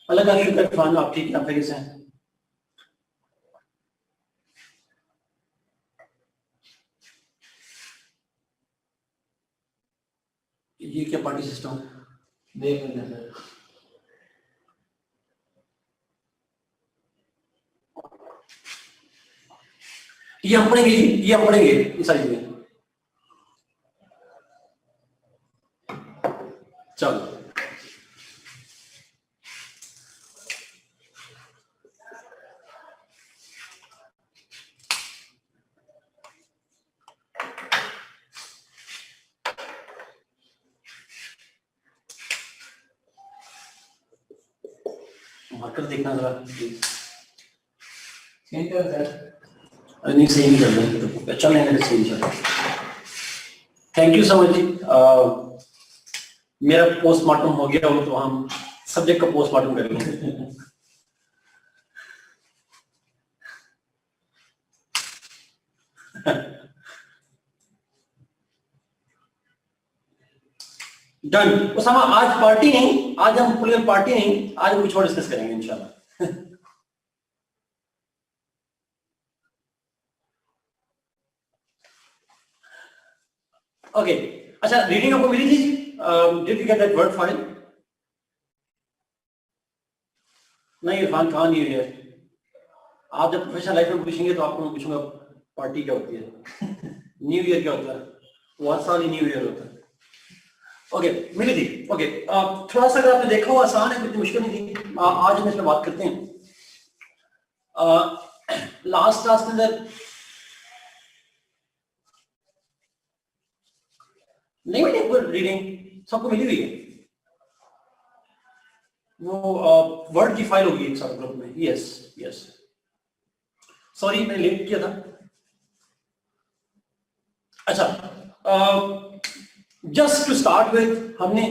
अलग शुक्र इरफान, आप ठीक हैं? आप कैसे हैं? ये क्या पार्टी सिस्टम देख लेते हैं। ये हम पढ़ेंगे, ये हम पढ़ेंगे, ये सारी चीजें। चलो मार्कर देखना जरा प्लीज। नहीं कर सर, नहीं सही नहीं चल रहा है तो अच्छा नहीं है, सही चल रहा है। थैंक यू सो मच जी। मेरा पोस्टमार्टम हो गया हो तो हम सब्जेक्ट का पोस्टमार्टम करेंगे। डन। उसामा, आज पार्टी नहीं, आज हम पोलिटिकल पार्टी नहीं, आज कुछ और डिस्कस करेंगे इंशाल्लाह। ओके अच्छा, रीडिंग आपको मिली थी? Did you get that word file? नहीं इरफान, कहाँ नहीं है? आप जब प्रोफेशनल लाइफ में पूछेंगे तो आपको मैं पूछूंगा पार्टी क्या होती है, न्यू ईयर क्या होता है, बहुत साल ही न्यू ईयर होता है। ओके मिली थी। ओके थोड़ा सा अगर आपने देखा हो आसान है, कुछ मुश्किल नहीं थी। आज हम इस पर बात करते हैं। लास्ट क्लास के अंदर नहीं मिली वो रीडिंग, सबको मिली हुई है। वो वर्ड की फाइल होगी एक साथ ग्रुप में। यस यस, सॉरी मैंने लेट किया था। अच्छा जस्ट टू स्टार्ट विद, हमने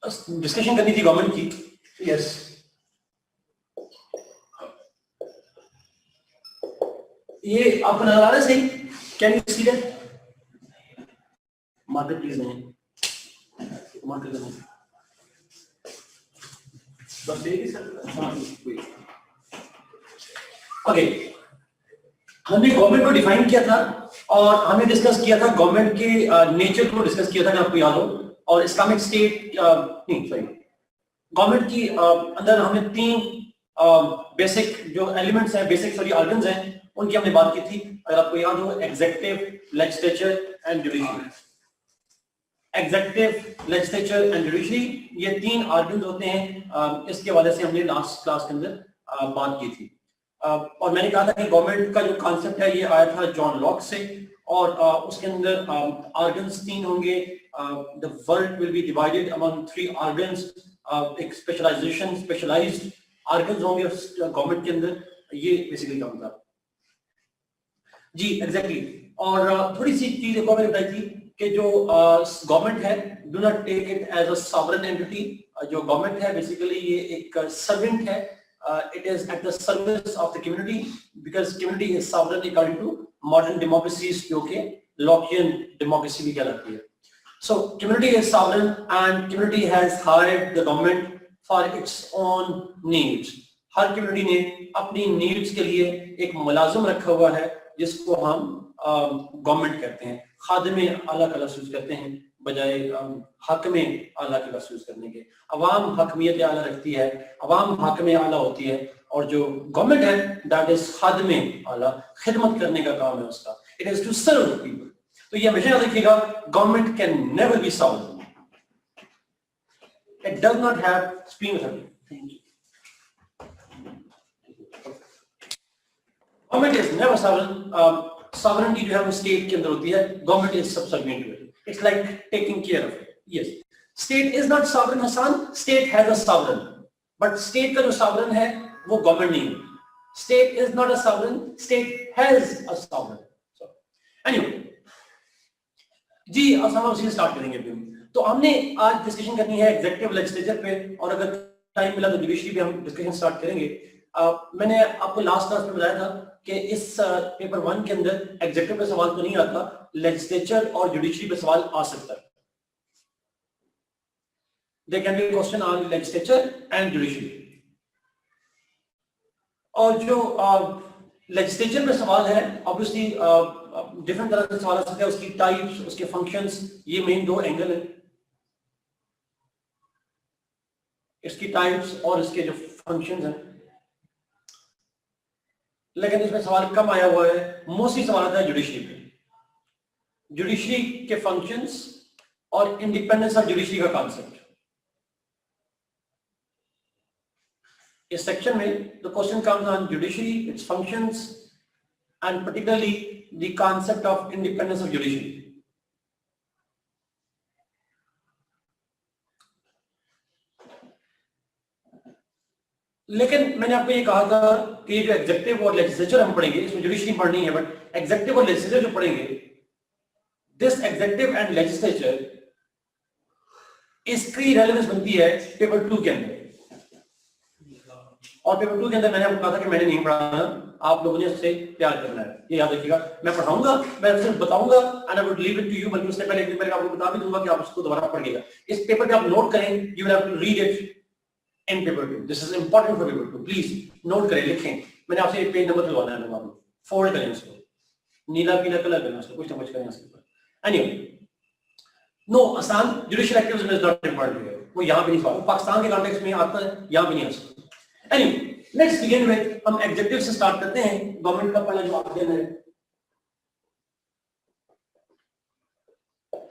डिस्कशन करनी थी गवर्नमेंट की। यस ये आपको नजर आ रहा है सही? Can you see that? Market please नहीं, मार्केट नहीं बस यही सर। ओके हमने गवर्नमेंट को डिफाइन किया था और हमने डिस्कस किया था गवर्नमेंट के नेचर को डिस्कस किया था, अगर आपको याद हो। और इस्लामिक स्टेट नहीं सॉरी, गवर्नमेंट की अंदर हमने तीन बेसिक जो एलिमेंट्स हैं, बेसिक सॉरी ऑर्गन्स हैं, उनकी हमने बात की थी, अगर आपको याद हो। Executive, legislature and judiciary. Executive, legislature and judiciary, ये तीन ऑर्गन्स होते हैं। इसके हवाले से हमने लास्ट क्लास के अंदर बात की थी। और मैंने कहा था कि गवर्नमेंट का जो कॉन्सेप्ट है ये आया था जॉन लॉक से, और उसके अंदर ऑर्गन्स तीन होंगे। The world will be divided among three organs. एक स्पेशलाइजेशन, स्पेशलाइज्ड ऑर्गन्स होंगे गवर्नमेंट के अंदर। ये बेसिकली काम था जी। एग्जैक्टली और थोड़ी सी चीज एक और मैंने बताई थी कि जो गवर्नमेंट है, do not take it as a sovereign entity. जो गवर्नमेंट है बेसिकली ये एक सर्वेंट है। It is at the service of the community because community is sovereign according to modern democracies, जो कि Lockean democracy भी कहलाती है। So community is sovereign and community has hired the government for its own needs. Her community ने अपनी needs के लिए एक मुलाजिम रखा हुआ है जिसको हम गवर्नमेंट कहते हैं। खादिम आला का लफ्ज़ यूज करते हैं बजाय हकम आला के लफ्ज़ यूज करने के। अवाम हकमियत आला रखती है, अवाम हकम आला होती है, और जो गवर्नमेंट है दैट इज खादिम आला, खिदमत करने का काम है उसका। It is to serve the people. तो ये हमेशा याद रखिएगा, government can never be sovereign, it does not have supreme authority. Government is never sovereign. Sovereignty जो है वो स्टेट के अंदर होती है, government is subservient to it. It's like taking care of it. Yes, state is not sovereign, Hassan. State has a sovereign, but state का जो sovereign है वो government नहीं है। State is not a sovereign. State has a sovereign. So, anyway, जी अब हम उसी से स्टार्ट करेंगे अभी। तो हमने आज डिस्कशन करनी है एग्जीक्यूटिव, लेजिस्लेचर पे, और अगर टाइम मिला तो जुडिशरी पे हम डिस्कशन स्टार्ट करेंगे। मैंने आपको लास्ट क्लास में बताया था कि इस पेपर 1 के अंदर एग्जीक्यूटिव पे सवाल तो नहीं आता, लेजिस्लेचर और जुडिशरी पे सवाल आ सकता है। There can be a question on legislature and judiciary. और जो लेजिस्लेचर में सवाल है, ऑब्वियसली डिफरेंट तरह से सवाल आ सकते हैं, उसकी टाइप्स, उसके फंक्शंस, ये मेन दो एंगल है, इसकी टाइप्स और इसके जो फंक्शंस हैं। लेकिन इसमें सवाल कम आया हुआ है, मोस्टली सवाल आता है जुडिशरी पे, जुडिशरी के फंक्शंस और इंडिपेंडेंस ऑफ जुडिशरी का कॉन्सेप्ट। इस सेक्शन में the question comes on judiciary, it's functions and particularly the concept of independence of judiciary. लेकिन मैंने आपको ये कहा था कि ये जो एग्जेक्टिव और लेजिस्लेचर हम पढ़ेंगे, इसमें जुडिशरी पढ़नी है, बट एग्जेक्टिव और लेजिस्लेचर जो पढ़ेंगे, दिस एग्जेक्टिव एंड लेजिस्लेचर, इसकी रेलेवेंस बनती है पेपर 2 के अंदर। और पेपर 2 के अंदर मैंने आपको कहा था कि मैंने नहीं पढ़ाना, आप लोगों ने इससे प्यार करना है, ये याद रखिएगा। मैं पढ़ाऊंगा, मैं सिर्फ बताऊंगा, and I would leave it to you, बल्कि उससे पहले एक दिन पहले आपको बता भी दूंगा कि आप उसको दोबारा पढ़िएगा। इस पेपर पे आप नोट करें, you will have to read it in paper 2, this is important for paper 2, please note करें, लिखें। मैंने आपसे एक पेज नंबर दिलवाना है, आप फोल्ड करें उसको, नीला पीला कलर करना उसको, कुछ ना कुछ करें उसके ऊपर। एनीवे, नो, आसान judicial activism is not important है, वो यहां पे नहीं सवाल, पाकिस्तान के कॉन्टेक्स्ट में आता है, यहां पे नहीं आ सकता। एनीवे, लेट्स बिगिन विद, हम एग्जेक्टिव से स्टार्ट करते हैं। गवर्नमेंट का पहला जो आर्टिकल है,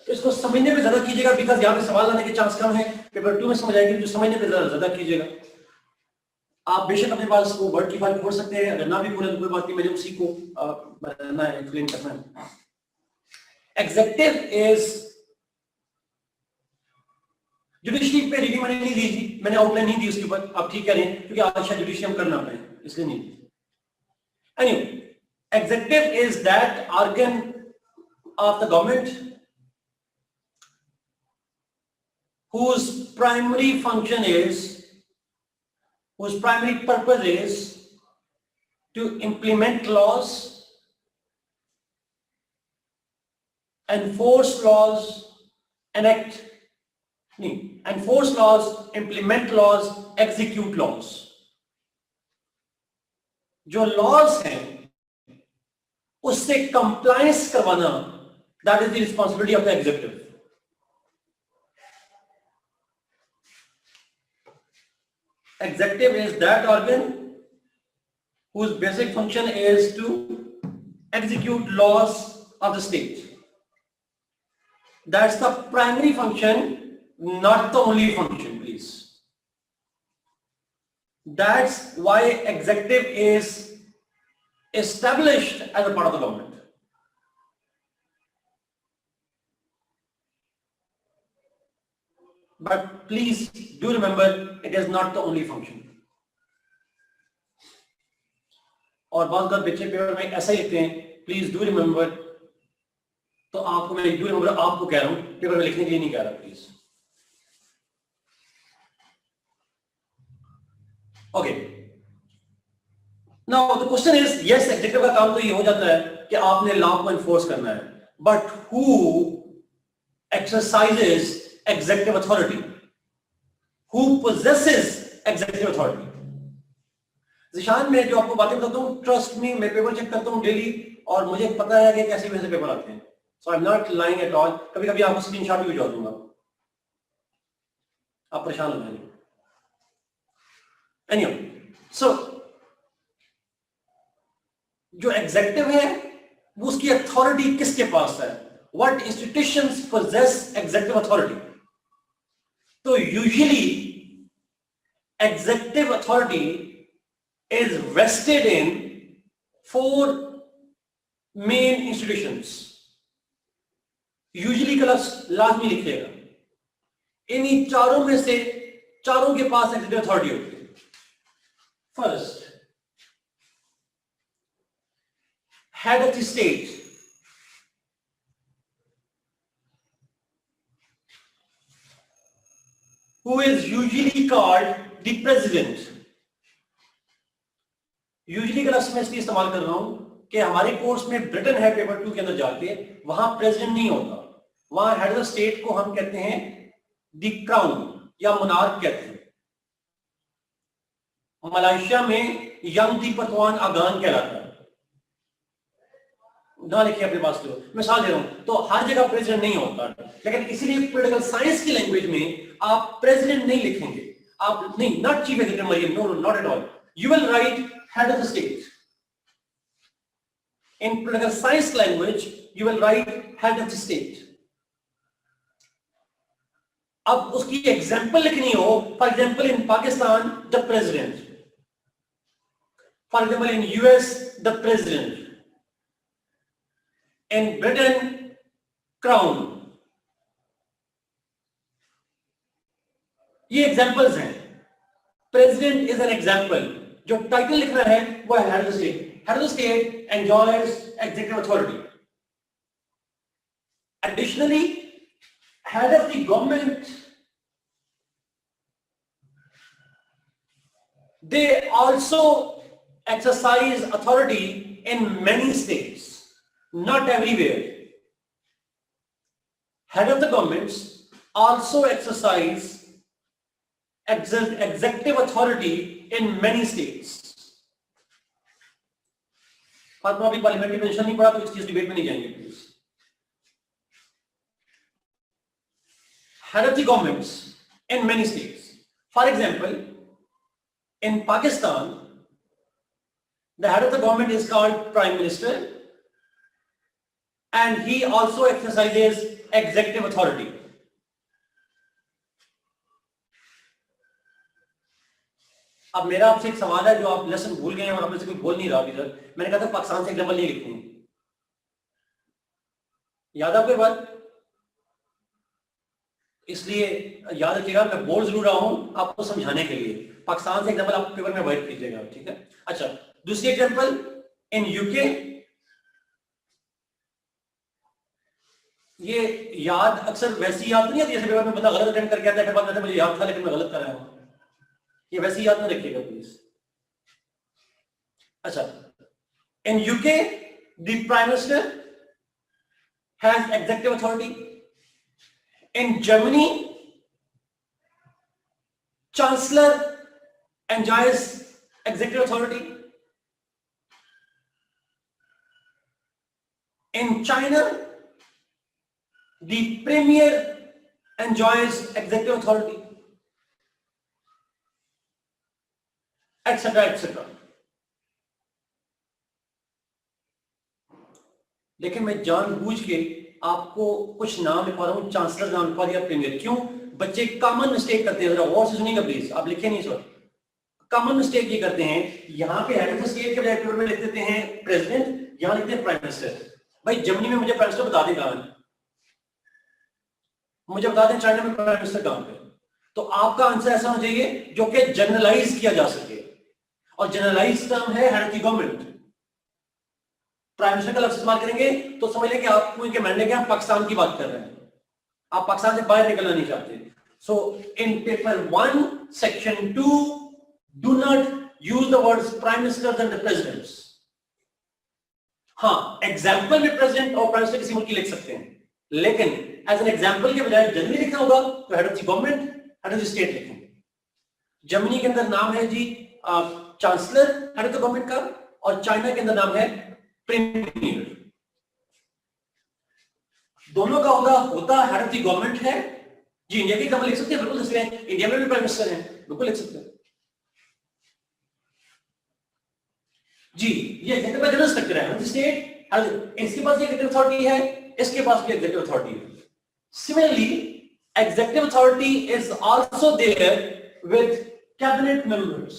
इसको समझने पे ज्यादा कीजिएगा, बिकॉज यहाँ पे सवाल आने के चांस कम है, पेपर 2 में समझ आएंगे, जो समझने पे ज्यादा कीजिएगा। आप बेशक अपने पास वो वर्ड की फाइल खोल सकते हैं, अगर ना भी खोले तो कोई बात नहीं, मैंने उसी को बनाना है, एक्सप्लेन करना है। एग्जेक्टिव इज, जुडिशरी पे रिव्यू मैंने नहीं दी थी, मैंने आउटलाइन नहीं दी उसके ऊपर, आप ठीक कह रहे हैं, क्योंकि आज शायद जुडिशरी हम करना पाए, इसलिए नहीं दी। Anyway, executive is that organ of the government whose primary function is, whose primary purpose is to implement laws, enforce laws, enforce laws, implement laws, execute laws. जो laws हैं उससे compliance करवाना, that is the responsibility of the executive. Executive is that organ whose basic function is to execute laws of the state. That's the primary function, not the only function, please. That's why executive is established as a part of the government. But please do remember, it is not the only function. और बहुत बार बच्चे paper में ऐसा ही लिखते हैं, please do remember, तो आपको मैं डू रिमेंबर आपको कह रहा हूं, पेपर में लिखने के लिए नहीं कह रहा, please. Okay, now the question is, yes executive का काम तो ये हो जाता है कि आपने लॉ को एनफोर्स करना है, but who exercises executive authority, who possesses executive authority? Zeeshan, मैं जो आपको बातें बताता हूँ, ट्रस्ट मी, मैं पेपर चेक करता हूँ डेली, और मुझे पता है कि कैसे वैसे पेपर आते हैं, so I am not lying at all. कभी कभी आपको स्क्रीनशॉट भी भिजवा दूंगा, आप परेशान हो जाएंगे। एनीवे, सो जो एग्जेक्टिव है वो उसकी अथॉरिटी किसके पास है? What institutions possess executive authority? तो usually executive authority is vested in 4 main institutions. Usually का लाजमी लिखिएगा, इन्हीं चारों में से चारों के पास executive authority होती है। First, head of the state, who is usually called the president. Usually का लफ्ज मैं इसलिए इस्तेमाल कर रहा हूं कि हमारे कोर्स में ब्रिटेन है, पेपर 2 के अंदर जाके वहां प्रेसिडेंट नहीं होता, वहां हेड ऑफ स्टेट को हम कहते हैं द क्राउन, या मोनार्क कहते हैं। मलेशिया में यंग दी पतवान आगान कहलाता है। ना लिखिए अपने पास, लो मिसाल दे रहा हूं, तो हर जगह प्रेसिडेंट नहीं होता, लेकिन इसीलिए पॉलिटिकल साइंस की लैंग्वेज में आप प्रेसिडेंट नहीं लिखेंगे, आप नहीं, not chief executive Maryam, no not at all, you will write head of the state. In political science language you will write head of the state. अब उसकी एग्जाम्पल लिखनी हो, for example in Pakistan the president, for example in US the president, in Britain, crown। ये examples हैं। President is an example. जो title लिखना है वो है head of the state. Head of the state enjoys executive authority. Additionally, head of the government, they also exercise authority in many states, not everywhere. Head of the governments also exercise executive authority in many states. Fatima अभी parliamentary pension नहीं पढ़ा तो इसकी debate में नहीं जाएंगे please. Head of the governments in many states. For example, in Pakistan, the head of the government is called Prime Minister, and he also exercises executive authority. अब मेरा आपसे एक सवाल है, जो आप लेसन भूल गए हैं और आप में से कोई बोल नहीं रहा अभी तक। मैंने कहा था पाकिस्तान से एग्जाम्पल नहीं लिखनी, याद आपको बात? इसलिए याद रखिएगा, मैं बोल जरूर रहा हूं आपको समझाने के लिए। पाकिस्तान से एग्जाम्पल आप पेपर में अवॉइड कीजिएगा, ठीक है? अच्छा, दूसरी एग्जाम्पल इन यूके। ये याद अक्सर वैसी याद नहीं आती जैसे पेपर में बंदा गलत अटेम्प्ट करके आता है, फिर बाद में मुझे याद था लेकिन मैं गलत कर रहा हूं। ये वैसी याद ना रखिएगा प्लीज। अच्छा, in UK the prime minister has executive authority. In Germany chancellor enjoys executive authority. In China the premier enjoys executive authority, etc etc। लेकिन मैं जानबूझ के आपको कुछ नाम लिखवा रहा हूं, चांसलर नाम लिखवा दिया, प्रीमियर। क्यों? बच्चे कॉमन मिस्टेक करते हैं, जरा गौर से सुनिएगा प्लीज, आप लिखे नहीं सर। कॉमन मिस्टेक ये करते हैं, यहां पे हेड ऑफ द स्टेट के बजाय पेपर में लिख देते हैं प्रेसिडेंट, यहां लिखते हैं प्राइम मिनिस्टर। भाई जर्मनी में मुझे प्राइम मिनिस्टर बता देगा, मुझे बता दें चाइना में प्राइम मिनिस्टर कहां पे। तो आपका आंसर ऐसा होना चाहिए जो कि जनरलाइज किया जा सके, और जनरलाइज टर्म है head of the government. Prime minister का लफ्ज इस्तेमाल करेंगे तो समझ लें कि आपको इनके मानने के हम पाकिस्तान की बात कर रहे हैं, आप पाकिस्तान से बाहर निकलना नहीं चाहते। So in paper 1 section 2 do not use the words prime minister and the presidents. हाँ, एग्जाम्पल में प्रेसिडेंट और प्राइम मिनिस्टर किसी मुल्क की लिख सकते हैं, लेकिन एज एन एग्जाम्पल के बजाय जनरली लिखना होगा तो head of the government, head of the state लिखेंगे। जर्मनी के अंदर नाम है जी chancellor head of the government का, और चाइना के अंदर नाम है प्रीमियर। दोनों का होता हेड ऑफ द गवर्नमेंट है जी। इंडिया की एग्जाम्पल लिख सकते हैं, बिल्कुल लिख सकते हैं। इंडिया में भी प्राइम मिनिस्टर है, बिल्कुल लिख सकते हैं जी। ये एग्जीक्यूटिव जनरल स्ट्रक्चर है, हेड ऑफ द स्टेट, इसके पास एग्जीक्यूटिव अथॉरिटी है, इसके पास भी एग्जीक्यूटिव अथॉरिटी है। Similarly, executive authority is also there with cabinet members.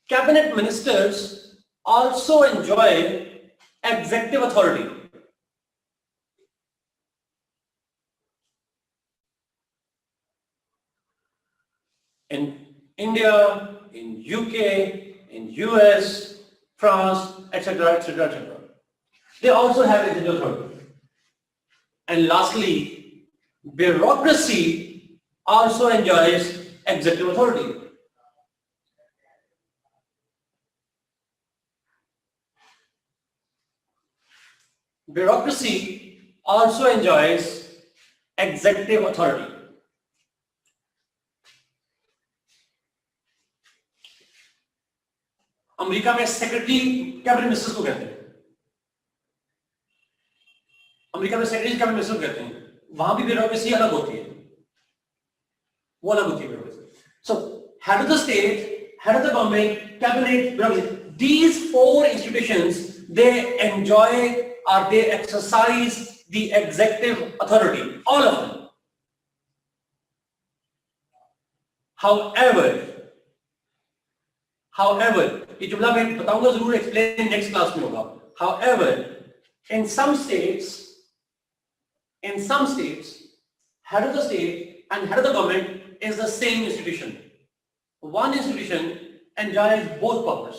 Cabinet ministers also enjoy executive authority. In India, in UK, in US, France, etc., etc., etc. They also have executive authority. And lastly, bureaucracy also enjoys executive authority. Bureaucracy also enjoys executive authority. America में secretary cabinet ministers को कहते हैं, America में secretary cabinet minister कहते हैं, वहां भी bureaucracy अलग होती है, वो अलग होती है bureaucracy. So head of the state, head of the government, cabinet, bureaucracy. These four institutions, they enjoy or they exercise the executive authority, all of them. However, ये जुमला मैं बताऊंगा जरूर, एक्सप्लेन नेक्स्ट क्लास में होगा. However, in some states, head of the state and head of the government is the same institution. One institution enjoys both powers.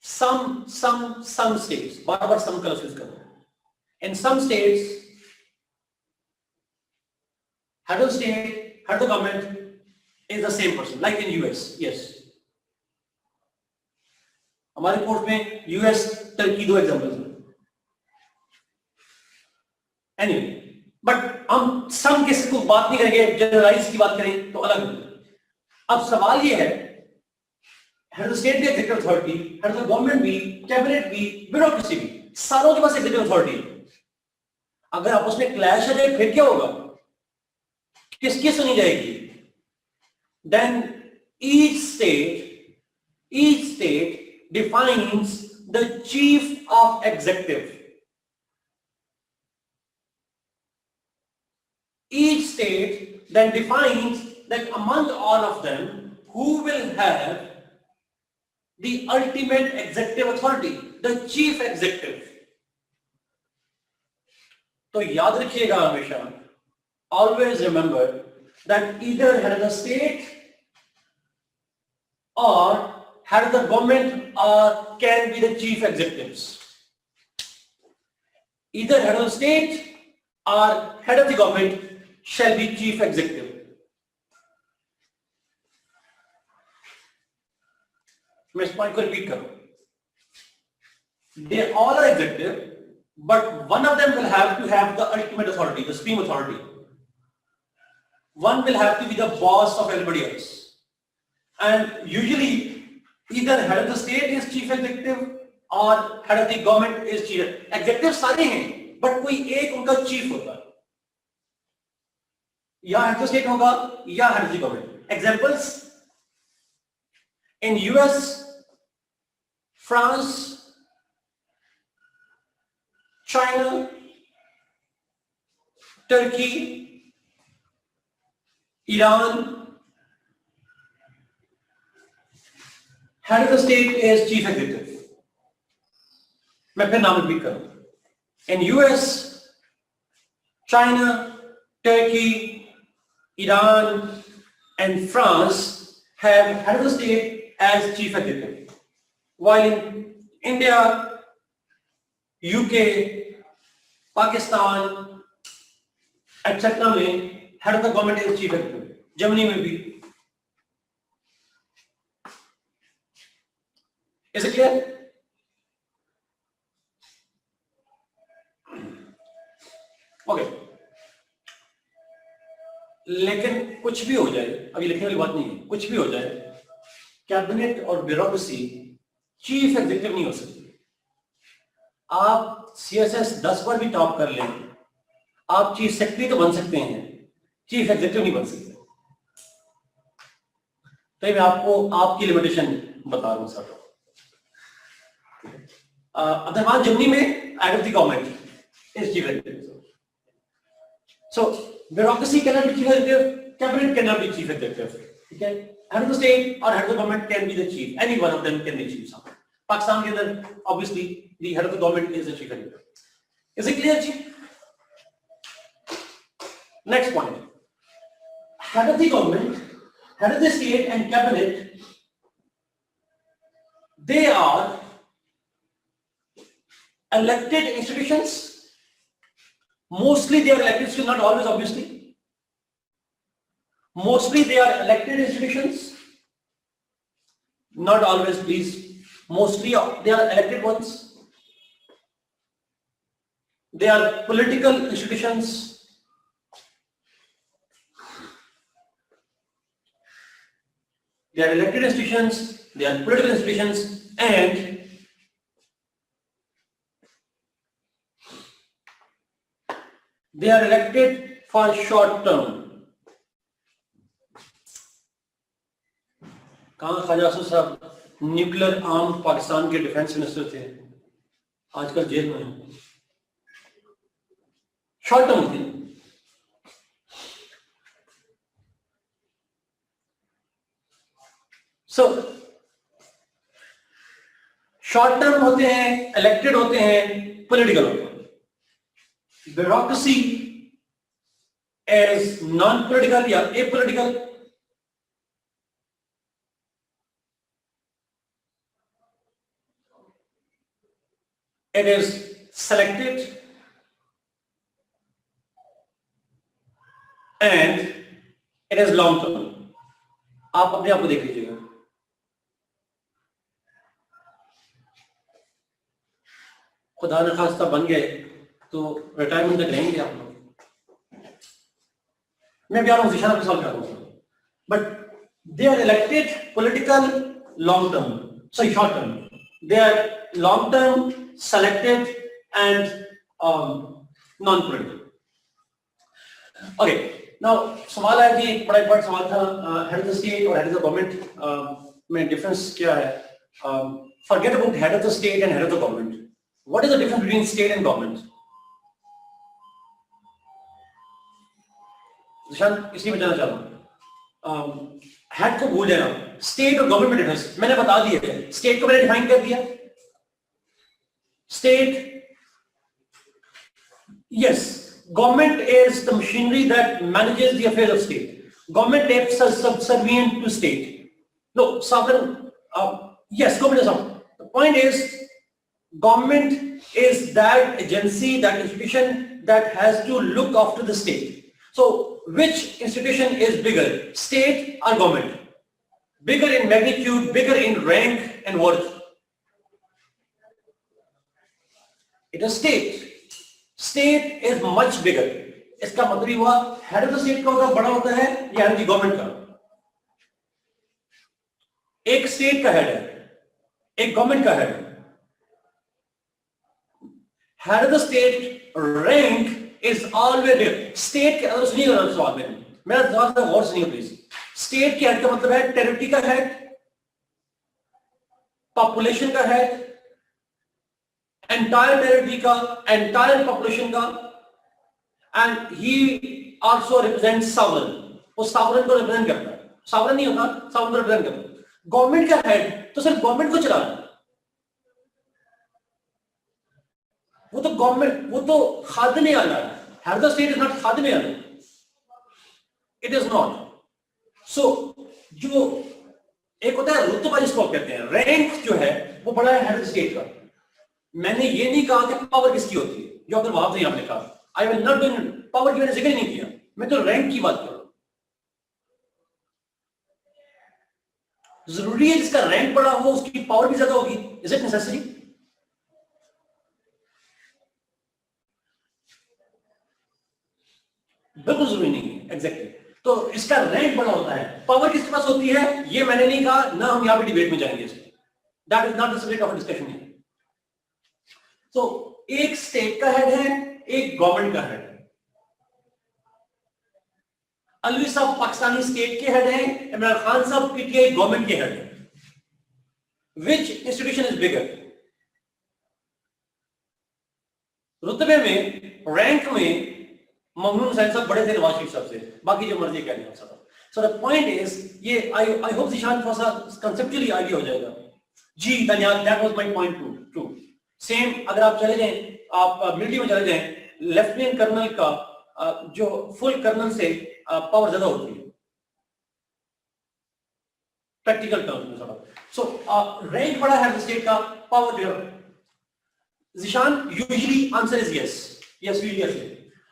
Some states, बार-बार some का use करो. In some states, head of the state, head of the government is the same person, like in US. Yes. हमारे course में US, Turkey दो examples हैं. Anyway, but हम some cases को बात नहीं करेंगे, जनरलाइज की बात करें तो अलग. अब सवाल ये है, हेड ऑफ स्टेट भी executive authority, head of government भी, कैबिनेट भी, ब्यूरोक्रेसी भी, सारों के पास एग्जीक्यूटिव अथॉरिटी है. अगर आपस में क्लैश आ जाए फिर क्या होगा, किसकी सुनी जाएगी? Then each state defines the chief of executive. Each state then defines that among all of them, who will have the ultimate executive authority, the chief executive. तो याद रखिएगा हमेशा, always remember that either head of the state or head of the government can be the chief executives. Either head of the state or head of the government shall be chief executive. मैं इस point को repeat करूं. They all are executive, but one of them will have to have the ultimate authority, the supreme authority. One will have to be the boss of everybody else. And usually, either head of the state is chief executive or head of the government is chief executive. सारे हैं, but कोई एक उनका chief होता है. या head of state होगा या head of the government. Examples, in US, France, China, Turkey, Iran, head of the state is chief executive. मैं फिर नाम रिपीट करूं. In US, China, Turkey, Iran and France have head of the state as chief executive, while in India, UK, Pakistan, etc. में head of the government is chief executive. Germany में भी. Is it clear? Okay. लेकिन कुछ भी हो जाए, अभी लिखने वाली बात नहीं है, कुछ भी हो जाए, कैबिनेट और ब्यूरोक्रेसी चीफ एग्जीक्यूटिव नहीं हो सकती. आप सीएसएस 10 बार भी टॉप कर लें, आप चीफ सेक्रेटरी तो बन सकते हैं, चीफ एग्जीक्यूटिव नहीं बन सकते. तो मैं आपको आपकी लिमिटेशन बता रहा हूं सर. अदरवाइज जर्मनी में head of the government is chief executive. So bureaucracy cannot be chief executive, cabinet cannot be chief executive. Okay, head of the state or head of the government can be the chief. Any one of them can be chief. Pakistan के अंदर obviously the head of the government is the chief executive. Is it clear, chief? Next point. Head of the government, head of the state and cabinet, they are elected institutions. Mostly they are elected, still not always, obviously. Mostly they are elected institutions. Not always, please. Mostly they are elected ones. They are political institutions. They are elected institutions. They are political institutions, and they are elected for short term. कहाँ ख्वाजा आसूफ साहब nuclear arm Pakistan के defence minister थे, आजकल jail में हैं। Short term थी। So short term होते हैं, इलेक्टेड होते हैं, पॉलिटिकल होते हैं। ब्यूरोक्रेसी एज नॉन पॉलिटिकल या apolitical. It is selected and it is long term. आप अपने आप को देख लीजिएगा। खुदा न खास्ता बन गए तो रिटायरमेंट तक रहेंगे आप लोग। मैं भी आ रहा हूँ जिशान पे सवाल कर रहा हूँ, but they are elected political long term, sorry short term. They are long term, selected and non-political. Okay, now सवाल है कि बड़ा important सवाल था, head of the state और head of the government में difference क्या है? Forget about head of the state and head of the government. What is the difference between state and government? निशान इसलिए मैं जानना चाह रहा हूँ, head को भूल जाना, state और government में difference मैंने बता दिया है, state को मैंने define कर दिया। State, yes, government is the machinery that manages the affairs of state. Government acts as subservient to state. No, sovereign, yes, government is sovereign. The point is, government is that agency, that institution that has to look after the state. So, which institution is bigger, state or government? Bigger in magnitude, bigger in rank and worth? It is state. State is much bigger. इसका मतलब हुआ head of the state का होगा बड़ा होता है या head of the government का? एक स्टेट का हेड है, एक गवर्नमेंट का हेड है। Head of the state rank is always there. State के अंदर सुनिए सवाल में, मेरा जवाब था गौर सुनिए प्लीज। स्टेट के हेड का मतलब है टेरिटरी का हेड, पॉपुलेशन का हेड, entire territory का, entire population का, and he also represents sovereign. वो sovereign को represent करता है। sovereign नहीं होता, sovereign को represent करता है। गवर्नमेंट का हेड तो सिर्फ गवर्नमेंट को चलाना है। वो तो गवर्नमेंट, वो तो खादिम आला है। Head of the state is not खादिम आला, इट इज नॉट। सो जो एक होता है रुतबा जिसको कहते हैं, रैंक जो है वो बड़ा है हेड ऑफ द स्टेट का। मैंने ये नहीं कहा कि पावर किसकी होती है, जो अगर वहां से आपने कहा, I will not do, power की मैंने जिक्र नहीं किया, मैं तो रैंक की बात कर रहा हूं। जरूरी है जिसका रैंक बड़ा हो उसकी पावर भी ज्यादा होगी? Is it necessary? बिल्कुल जरूरी नहीं है। एग्जैक्टली। तो इसका रैंक बड़ा होता है, पावर किसके पास होती है ये मैंने नहीं कहा, ना हम यहां पे डिबेट में जाएंगे इसमें। That is not the subject of discussion. तो एक स्टेट का हेड है, एक गवर्नमेंट का हेड है। अलवी साहब पाकिस्तानी स्टेट के हेड हैं, इमरान खान साहब पीटीआई गवर्नमेंट के हेड हैं। विच इंस्टीट्यूशन इज बिगर? रुतबे में, रैंक में ममनून हुसैन साहब बड़े थे नवाज शरीफ साहब से, बाकी जो मर्जी कह नहीं सकता। सो द पॉइंट इज, ये आई होप जिशान थोड़ा सा कंसेप्चुअली आगे हो जाएगा। जी धन्यवाद, that was my point two. Same अगर आप चले जाएं, आप मिलिट्री में चले जाएं, लेफ्टिनेंट कर्नल का जो फुल कर्नल से पावर ज्यादा होती है प्रैक्टिकल टर्म्स में थोड़ा। सो रैंक बड़ा है स्टेट का, पावर जो है। Zeeshan usually answer is yes, yes yes.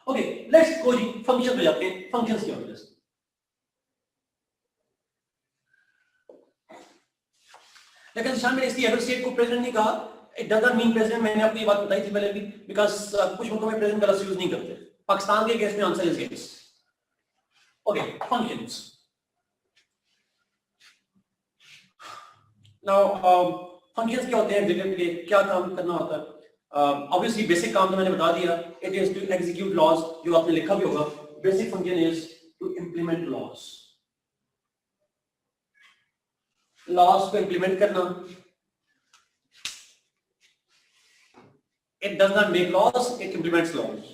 Okay let's go जी, फंक्शन पे जाते हैं। फंक्शंस क्या होते हैं? लेकिन जिशान मैंने इसलिए हेड ऑफ स्टेट को प्रेसिडेंट नहीं कहा it does not mean president, मैंने आपको ये बात बताई थी पहले भी, बिकॉज कुछ मुल्कों में प्रेसिडेंट का लफ्ज यूज नहीं करते। पाकिस्तान के केस में answer is yes. Okay, functions. Now functions क्या होते हैं एग्जीक्यूटिव के, क्या काम करना होता है? ऑब्वियसली बेसिक काम तो मैंने बता दिया, it is to execute laws, जो आपने लिखा भी होगा। Basic function is to implement laws, laws को इंप्लीमेंट करना। It does not make laws, it implements laws.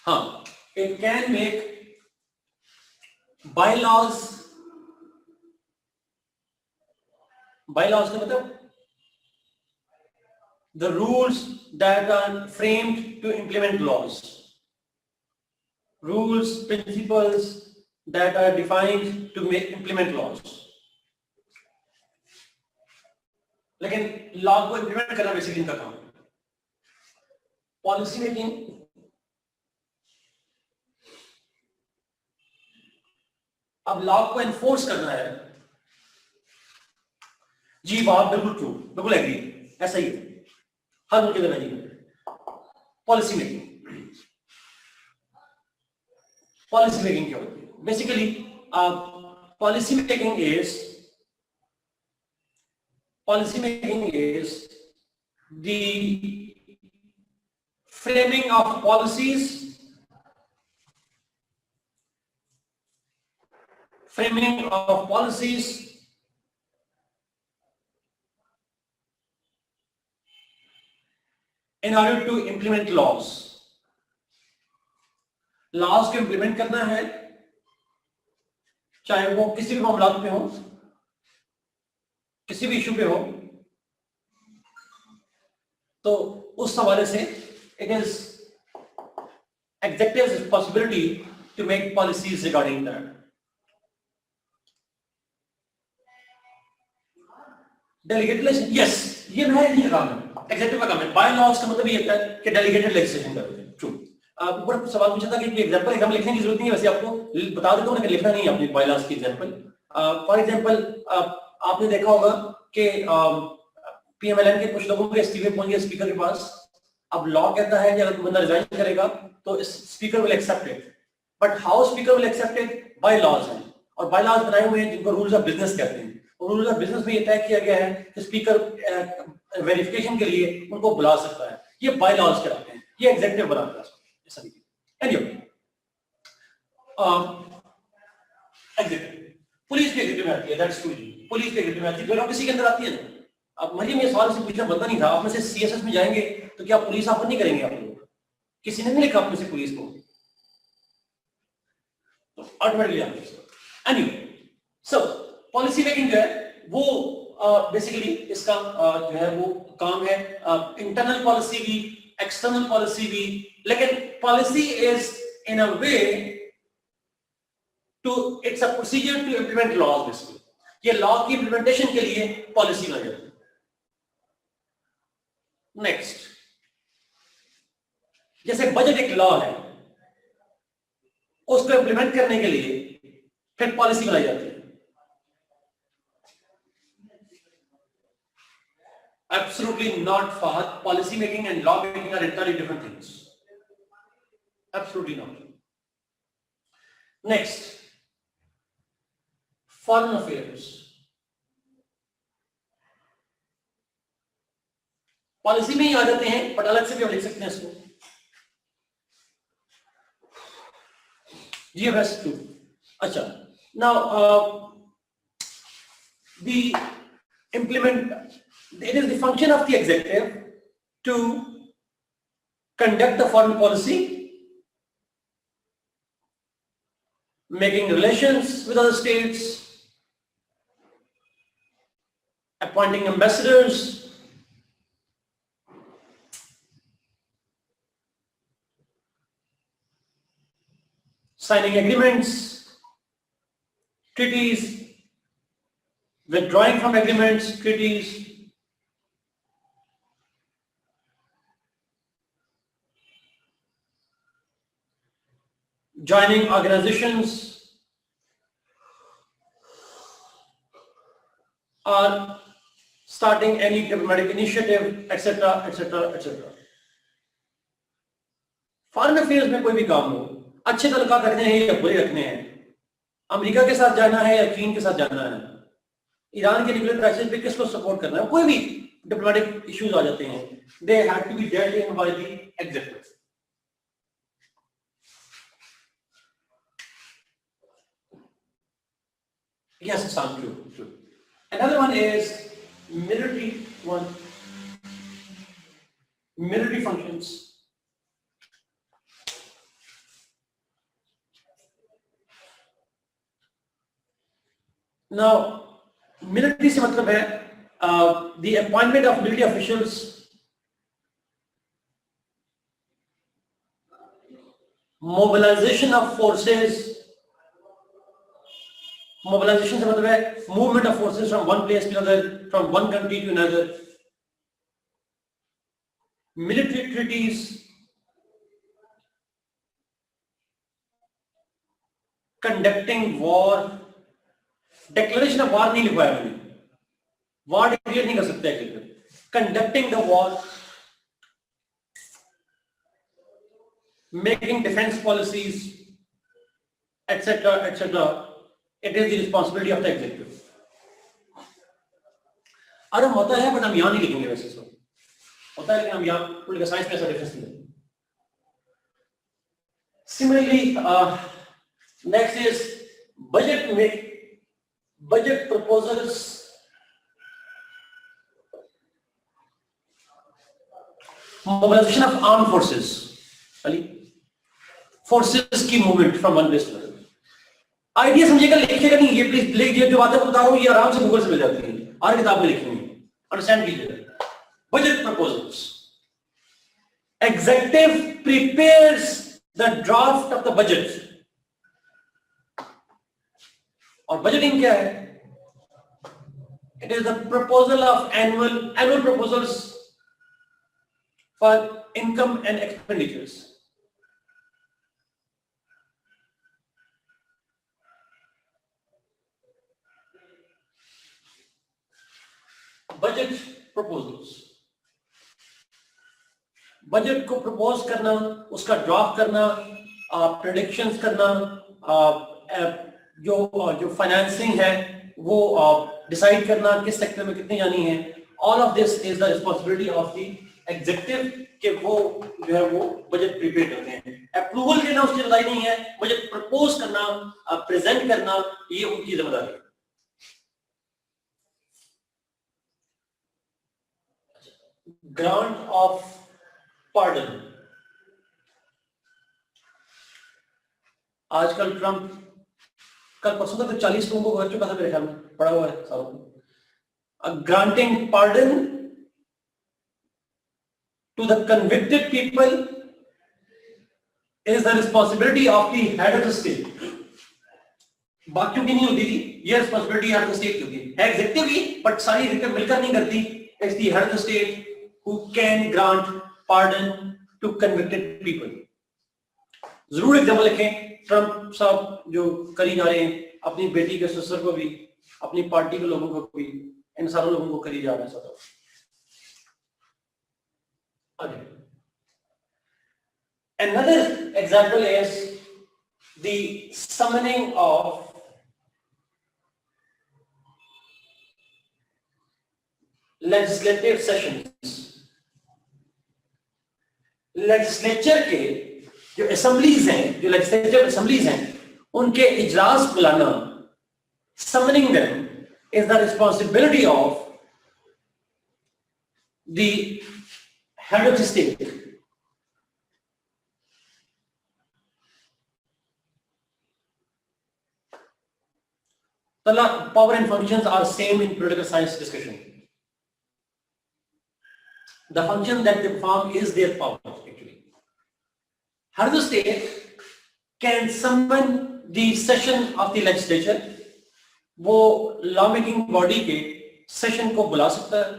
हाँ, it can make bylaws. Bylaws का मतलब the rules that are framed to implement laws. Rules, principles that are defined to implement laws. लेकिन law को implement करना basically इनका काम है। Policy making, अब लॉ को एनफोर्स करना है। जी बात बिल्कुल ट्रू, बिल्कुल एग्री, ऐसा ही है हर मुल्क के अंदर नहीं। पॉलिसी मेकिंग, पॉलिसी मेकिंग क्या होती है? Basically policy making is the framing of policies, in order to implement laws. Laws को implement करना है, चाहे वो किसी भी मामला पे हो, किसी भी इशू पे हो, तो उस हवाले से it is executive's responsibility to make policies regarding that. Delegated legislation, yes, ये मैं नहीं काम है, executive का काम है। बाय लॉज का मतलब ये होता है कि डेलीगेटेड लेजिस्लेशन करते हैं। ट्रू। ऊपर सवाल पूछा था कि एग्जांपल एकदम लिखने की जरूरत नहीं है, वैसे आपको बता देता हूं कि लिखना नहीं है अपनी बाय लॉज की एग्जांपल। फॉर एग्जांपल आपने देखा होगा कि पीएमएलएन के कुछ लोगों के इस्तीफे पहुंच गए स्पीकर के पास। अब लॉ कहता है कि अगर बंदा रिजाइन करेगा तो speaker will accept it, but how speaker will accept it? By laws हैं, और बाय लॉज बनाए हुए हैं जिनको रूल्स ऑफ बिजनेस कहते हैं। और रूल्स ऑफ बिजनेस में ये तय किया गया है कि स्पीकर वेरिफिकेशन के लिए उनको बुला सकता है। ये बाय लॉज कहलाते हैं, ये एग्जीक्यूटिव बनाता है ऐसा नहीं। एनीवे, एग्जीक्यूटिव, पुलिस की एग्जीक्यूटिव आती है, दैट्स ट्रू। पुलिस की एग्जीक्यूटिव आती है, दोनों किसी के अंदर आती है ना। अब मरियम ये सवाल से पूछना बनता नहीं था, आप में से सीएसएस में जाएंगे तो क्या पुलिस ऑफर नहीं करेंगे आप लोग? किसी ने नहीं लिखा आप में से पुलिस को, तो ऑटोमेटिकली आप। एनीवे, सो पॉलिसी मेकिंग जो है वो बेसिकली इसका जो है वो काम है। इंटरनल पॉलिसी भी, एक्सटर्नल पॉलिसी भी, लेकिन policy is in a way to, it's a procedure to implement laws. Basically ये लॉ की इंप्लीमेंटेशन के लिए पॉलिसी बनाई जाती है। नेक्स्ट, जैसे बजट एक लॉ है, उसको इंप्लीमेंट करने के लिए फिर पॉलिसी बनाई जाती है। Absolutely not, Fahad. Policy making and law making are entirely different things. Absolutely not. Next, foreign affairs. Policy में ही आ जाते हैं, बट अलग से भी हम लिख सकते हैं इसको। GFS 2. अच्छा, now the implement. It is the function of the executive to conduct the foreign policy, making relations with other states, appointing ambassadors, signing agreements, treaties, withdrawing from agreements, treaties, joining organizations, or starting any diplomatic initiative, etc., etc., etc. Foreign affairs में कोई भी काम हो, अच्छे तल्लुकात रखने हैं या बुरे रखने हैं, अमेरिका के साथ जाना है या चीन के साथ जाना है, ईरान के न्यूक्लियर क्राइसिस पे किसको सपोर्ट करना है, कोई भी डिप्लोमेटिक इश्यूज आ जाते हैं, they have to be dealt in by the executive. Yes, it sounds true. True. Another one is military functions. Now, military से मतलब है the appointment of military officials, mobilization of forces. Mobilization से मतलब है movement of forces from one place to another, from one country to another. Military treaties, conducting war. Declaration of war नहीं लिखवाया मैंने, war declare नहीं कर सकते हैं. Conducting the war, making defense policies, etc., etc. It is the responsibility of the executive. और हम होता है, बट हम यहाँ नहीं लिखेंगे. वैसे तो होता है, लेकिन हम यहाँ पॉलिटिकल साइंस में ऐसा डिफरेंस नहीं है. Similarly, next is budget proposals, mobilization of armed forces, forces की movement from one place to another. Idea समझिएगा, लिखिएगा नहीं, ये प्लीज लिखिए. जो बातें बता रहा हूँ ये आराम से गूगल से मिल जाती है, और किताब में लिखेंगे. अंडरस्टैंड कीजिएगा. Budget proposals, executive prepares the draft of the budget. और बजटिंग क्या है? It is the proposal of annual proposals for income and expenditures. Budget proposals, budget को प्रपोज करना, उसका ड्राफ्ट करना, प्रेडिक्शंस करना, जो फाइनेंसिंग है वो डिसाइड करना किस सेक्टर में कितनी जानी है. All of this is the responsibility of the executive कि वो जो है वो बजट प्रिपेयर करते हैं. अप्रूवल देना उसकी जिम्मेदारी नहीं है, बजट प्रपोज करना, प्रेजेंट करना, ये उनकी जिम्मेदारी है. Grant of pardon. आजकल ट्रंप, कल परसों तक 40 लोगों को कर चुका था मेरे ख्याल में, पड़ा हुआ है सालों में. Granting pardon to the convicted people is the responsibility of the head of the state. बाकियों की नहीं होती थी, ये responsibility head of the state की होती है. एग्जीक्यूटिव ही, बट सारी एग्जीक्यूटिव मिलकर नहीं करती. It's the head of the state who can grant pardon to convicted people. जरूर एग्जाम्पल लिखें. ट्रंप साहब जो करी जा रहे हैं, अपनी बेटी के ससुर को भी, अपनी पार्टी के लोगों को भी, इन सारे लोगों को करी जा रहा है. Okay. Another example is the summoning of legislative sessions. Legislature के जो असेंबलीज हैं, जो लेजिस्लेटिव असेंबलीज हैं, उनके इजलास बुलाना, summoning them, is the responsibility of the head of the state. The power and functions are same in political science discussion. The function that they perform is their power, actually. Head of the state can summon the session of the legislature. वो law making body के session को बुला सकता है.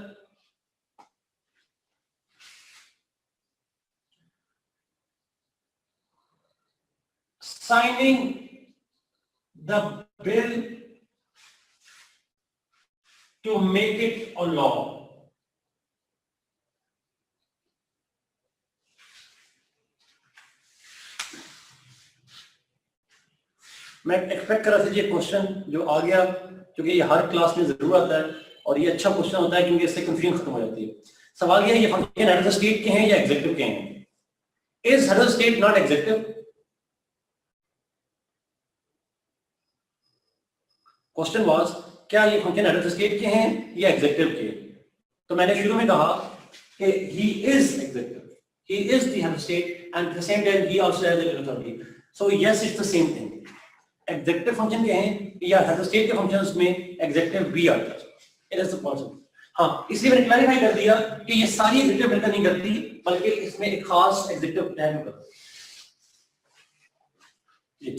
Signing the bill to make it a law. मैं expect कर रहा था ये क्वेश्चन जो आ गया, क्योंकि ये हर क्लास में जरूर आता है और ये अच्छा क्वेश्चन होता है क्योंकि इससे कंफ्यूजन खत्म हो जाती है। सवाल ये है, ये function head of the state के हैं या एग्जीक्यूटिव के हैं? Is head of the state not executive? Question was, क्या ये function head of the state के हैं या एग्जीक्यूटिव के? तो मैंने शुरू में कहा कि he is executive, he is the head of state and at the same time he also has the authority. So yes, it's the same thing. Executive function के हैं या हेड ऑफ स्टेट के फंक्शंस में executive भी आता है। It is the concept. हाँ, इसलिए मैंने क्लैरिफाई कर दिया कि ये सारी एग्जीक्यूटिव मिलकर नहीं करती, बल्कि इसमें एक खास एग्जीक्यूटिव टैग करती है।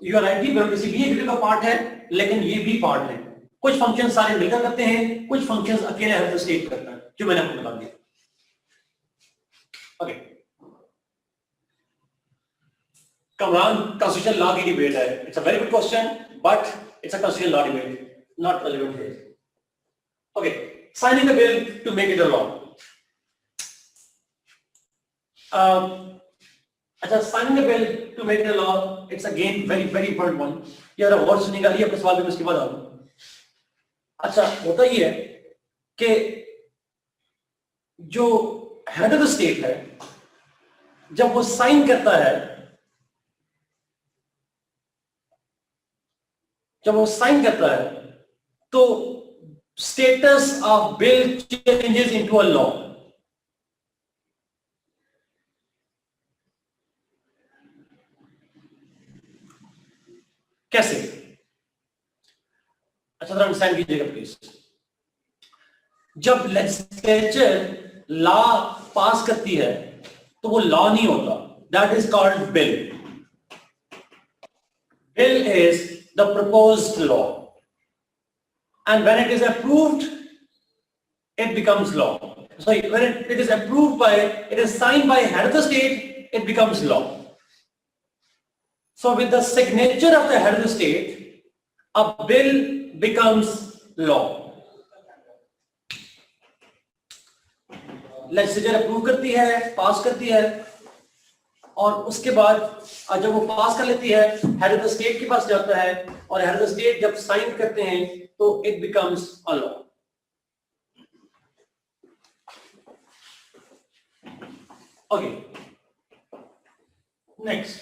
यू आर राइट, ब्यूरोक्रेसी भी एग्जीक्यूटिव का पार्ट है, लेकिन ये भी पार्ट है। कुछ फंक्शन सारे मिलकर करते हैं, कुछ फंक्शन अकेले हेड ऑफ स्टेट करता है, जो मैंने आपको बता दिया। ओके, कमरान कॉन्स्टिट्यूशनल लॉ की डिबेट है। It's a very good question, but it's a constitutional law debate, not relevant here. Okay, signing the bill to make it a law. अच्छा, signing the bill to make it a law, it's again very very important one. यार word सुनेगा ये अपने सवाल में, उसके बाद आ रहा। अच्छा, होता ये है कि जो हेड ऑफ द स्टेट है, जब वो साइन करता है, तो status of bill changes into a law. कैसे? अच्छा, जरा अंडरस्टैंड कीजिएगा प्लीज। जब लेजिस्लेचर लॉ पास करती है तो वो लॉ नहीं होता, that is called bill. Bill is the proposed law, and when it is approved it becomes law. Sorry, when it is approved by, it is signed by head of the state, it becomes law. So with the signature of the head of the state, a bill becomes law. Legislature approve करती है, पास करती है, और उसके बाद जब वो पास कर लेती है, हेड ऑफ द स्टेट के पास जाता है, और हेड ऑफ द स्टेट जब साइन करते हैं तो it becomes a law. Okay, next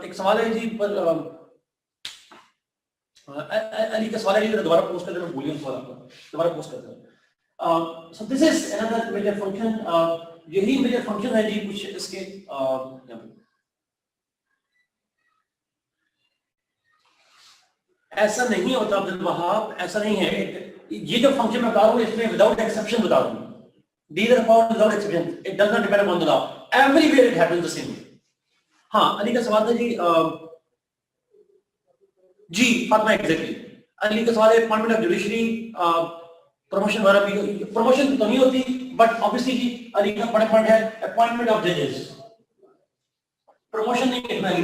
एक सवाल है जी, पर अली का सवाल है जी, दोबारा पोस्ट कर देना, मैं भूलिए सवाल आपका, दोबारा पोस्ट कर देना। So this is another major function. यही major function है जी कुछ इसके। ऐसा नहीं होता अब्दुल वहाब, ऐसा नहीं है। ये जो फंक्शन मैं बता रहा हूँ इसमें विदाउट एक्सेप्शन बता रहा हूँ, these are found without exception, it does not depend upon the law, everywhere it happens the same way। हाँ, अली का सवाल था जी फातिमा, एग्जैक्टली अली का सवाल है अपॉइंटमेंट ऑफ जुडिशरी, प्रमोशन वगैरह भी। प्रमोशन तो नहीं होती, बट ऑब्वियसली जी अली का बड़ा पॉइंट है अपॉइंटमेंट ऑफ जजेस, प्रमोशन नहीं लिखना है।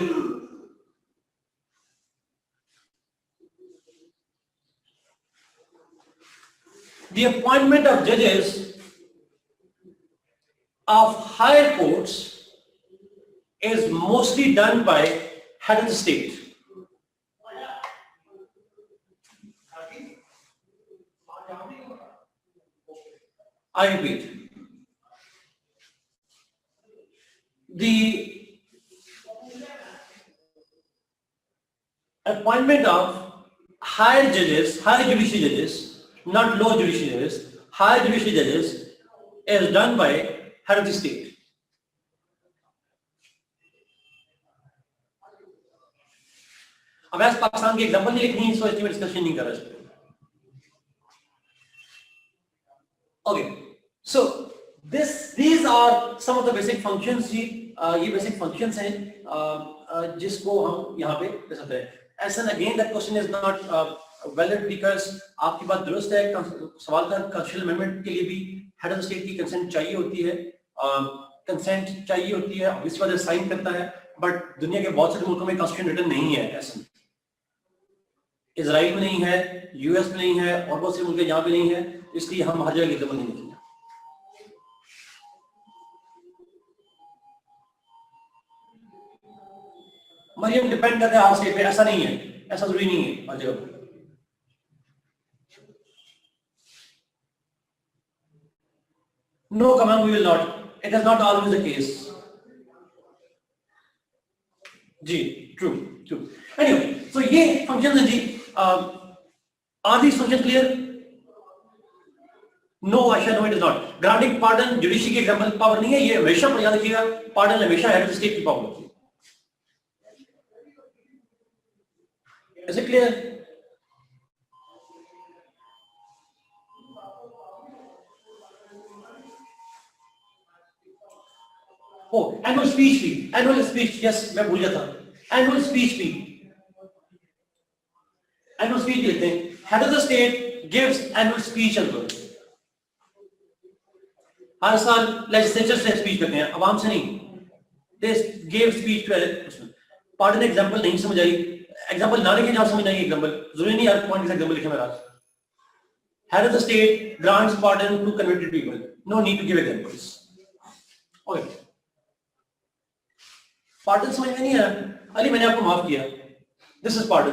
The appointment of judges of higher courts is mostly done by head of the state. I repeat, the appointment of higher judges, higher judicial judges, not low judicial judges, higher judicial judges is done by head of the state. अब ऐसे पाकिस्तान की example नहीं लिखनी, सो इसमें discussion नहीं कर रहा। Okay, so these are some of the basic functions जी। ये basic functions हैं जिसको हम यहाँ पे ले सकते हैं। And again that question is not valid because आपकी बात दुरुस्त है। सवाल था constitutional amendment के लिए भी head of the state की consent चाहिए होती है, consent चाहिए होती है, obviously वाले साइन करता है, but दुनिया के बहुत सारे मुल्कों में constitution written नहीं है ऐसा। इजराइल में नहीं है, यूएस में नहीं है, और बहुत से मुल्क यहाँ पे नहीं है, इसलिए हम हर जगह एग्जाम्पल नहीं लिखेंगे। मरियम डिपेंड करता है हर स्टेट पे, ऐसा नहीं है, ऐसा जरूरी नहीं है हर जगह। No, Kamal, we will not. It is not always the case. Ji, true, true. Anyway, so ये functions हैं जी. Are these functions clear? No, Aisha, no, it is not. Granting pardon, judiciary की example power नहीं है, ये हमेशा पर याद रखिएगा, pardon हमेशा head of the state की power होती है. Is it clear? Oh, annual speech fee. Annual speech, yes, मैं भूल गया था. Annual speech fee. Annual speech लेते हैं. Head of the state gives annual speech as well. हर साल legislature से speech करते हैं, आवाम से नहीं. They gave speech to election. Pardon example नहीं समझ आई. Example ना लिखे जहाँ समझ नहीं example. जरूरी नहीं हर point के example लिखे मेरा. Head of the state grants pardon to convicted people. No need to give examples. Okay. Pardon समझ में नहीं आया, अली मैंने आपको माफ किया, दिस इज पार्डन।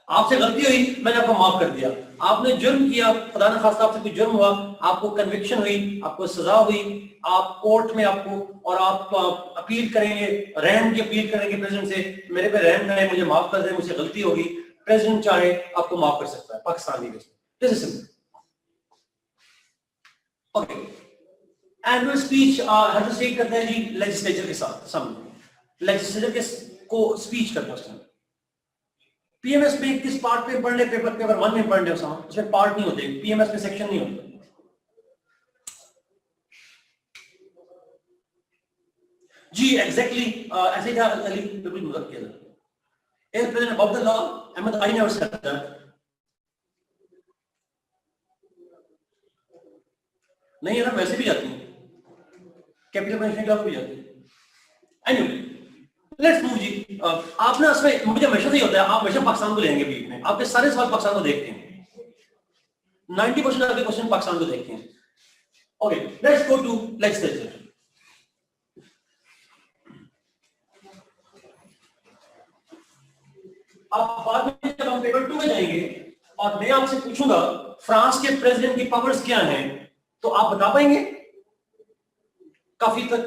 आपसे गलती हुई, मैंने आपको माफ कर दिया। आपने जुर्म किया, खुदा न खास्ता आपसे कोई जुर्म हुआ, आपको कन्विक्शन हुई, आपको सजा हुई, आप कोर्ट में आपको, और आप अपील करेंगे, रहम की अपील करेंगे प्रेसिडेंट से, मेरे पे रहम करें, मुझे माफ कर दे, मुझसे गलती होगी। प्रेसिडेंट चाहे आपको माफ कर सकता है, पाकिस्तानी में। This is simple. Okay, annual speech her state करते हैं जी लेजिस्लेचर के साथ, सामने लेजिस्लेचर के को स्पीच करते हैं। पीएमएस में किस पार्ट पे पढ़ने, पेपर 1 में पढ़ने, उसमें पार्ट नहीं होते, पीएमएस में सेक्शन नहीं होते। जी एग्जैक्टली ऐसे ही था अली, बिल्कुल मदद किया था। Is present above the law? Ahmed, I never said that. नहीं है ना, वैसे भी जाती है, कैपिटल पनिशमेंट क्लास भी जाती है। Anyway, let's move जी। आप ना इसमें मुझे हमेशा से ही होता है, आप हमेशा पाकिस्तान को लेंगे बीच में, आपके सारे सवाल पाकिस्तान को देखते हैं, 90% आपके क्वेश्चन पाकिस्तान को देखते हैं। Okay, let's go to legislature। अब बाद में जब हम पेपर 2 में जाएंगे और मैं आपसे पूछूंगा फ्रांस के प्रेसिडेंट की पावर्स क्या हैं, तो आप बता पाएंगे काफी तक?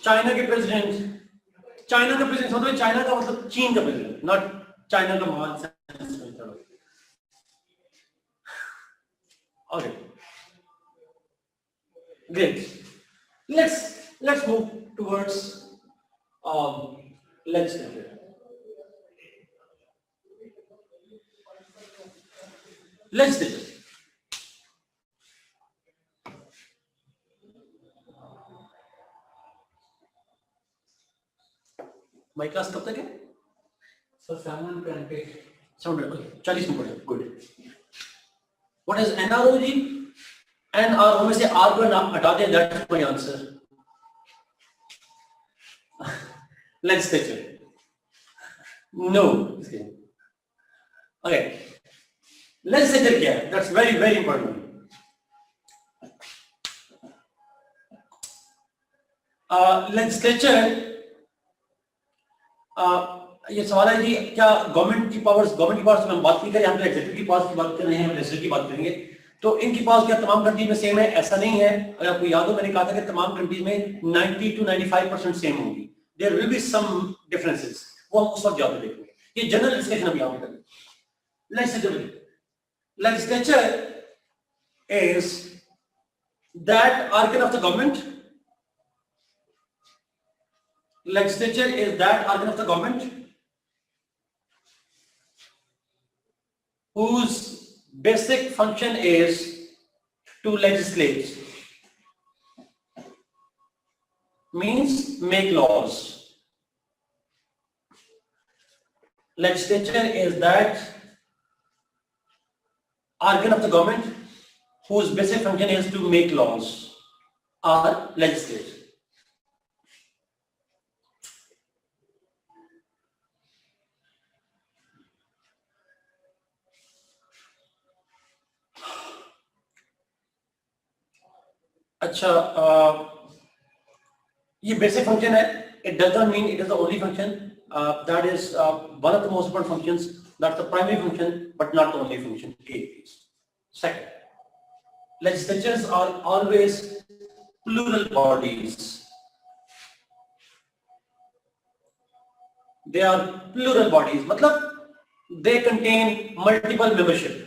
चाइना के प्रेसिडेंट, चाइना का प्रेसिडेंट मतलब चाइना का मतलब चीन का प्रेसिडेंट, नॉट चाइना का महान sense. Okay great, let's move towards legislature। Legislature my class कब तक है sir? 7:20। 40 minute. Good. What is NRO जी? एनआरओ में से आर को हटा दें, that's my answer. Legislature, no। Okay, legislature क्या है? That's very very important। legislature ये सवाल है जी, क्या गवर्नमेंट की पावर्स हम बात नहीं करें, हम तो एग्जीक्यूटिव की पावर्स की बात कर रहे हैं, हम लेजिस्लेटिव की बात करेंगे। तो इनकी पावर्स क्या तमाम कंट्रीज में सेम है? ऐसा नहीं है। अगर आपको याद हो, मैंने कहा था कि तमाम कंट्रीज में 90 to 95% सेम होंगी। There will be some differences, वो हम उस वक्त जाकर देखेंगे। ये जनरल डिस्कशन हम यहाँ पे करेंगे। Legislature is that organ of the government। Legislature is that organ of the government whose basic function is to legislate, means make laws। Legislature is that organ of the government whose basic function is to make laws, are legislators. अच्छा, ये basic function है. It does not mean it is the only function. That is one of the most important functions. That's the primary function, but not the only function. A, please. Second, legislatures are always plural bodies. They are plural bodies. मतलब they contain multiple membership.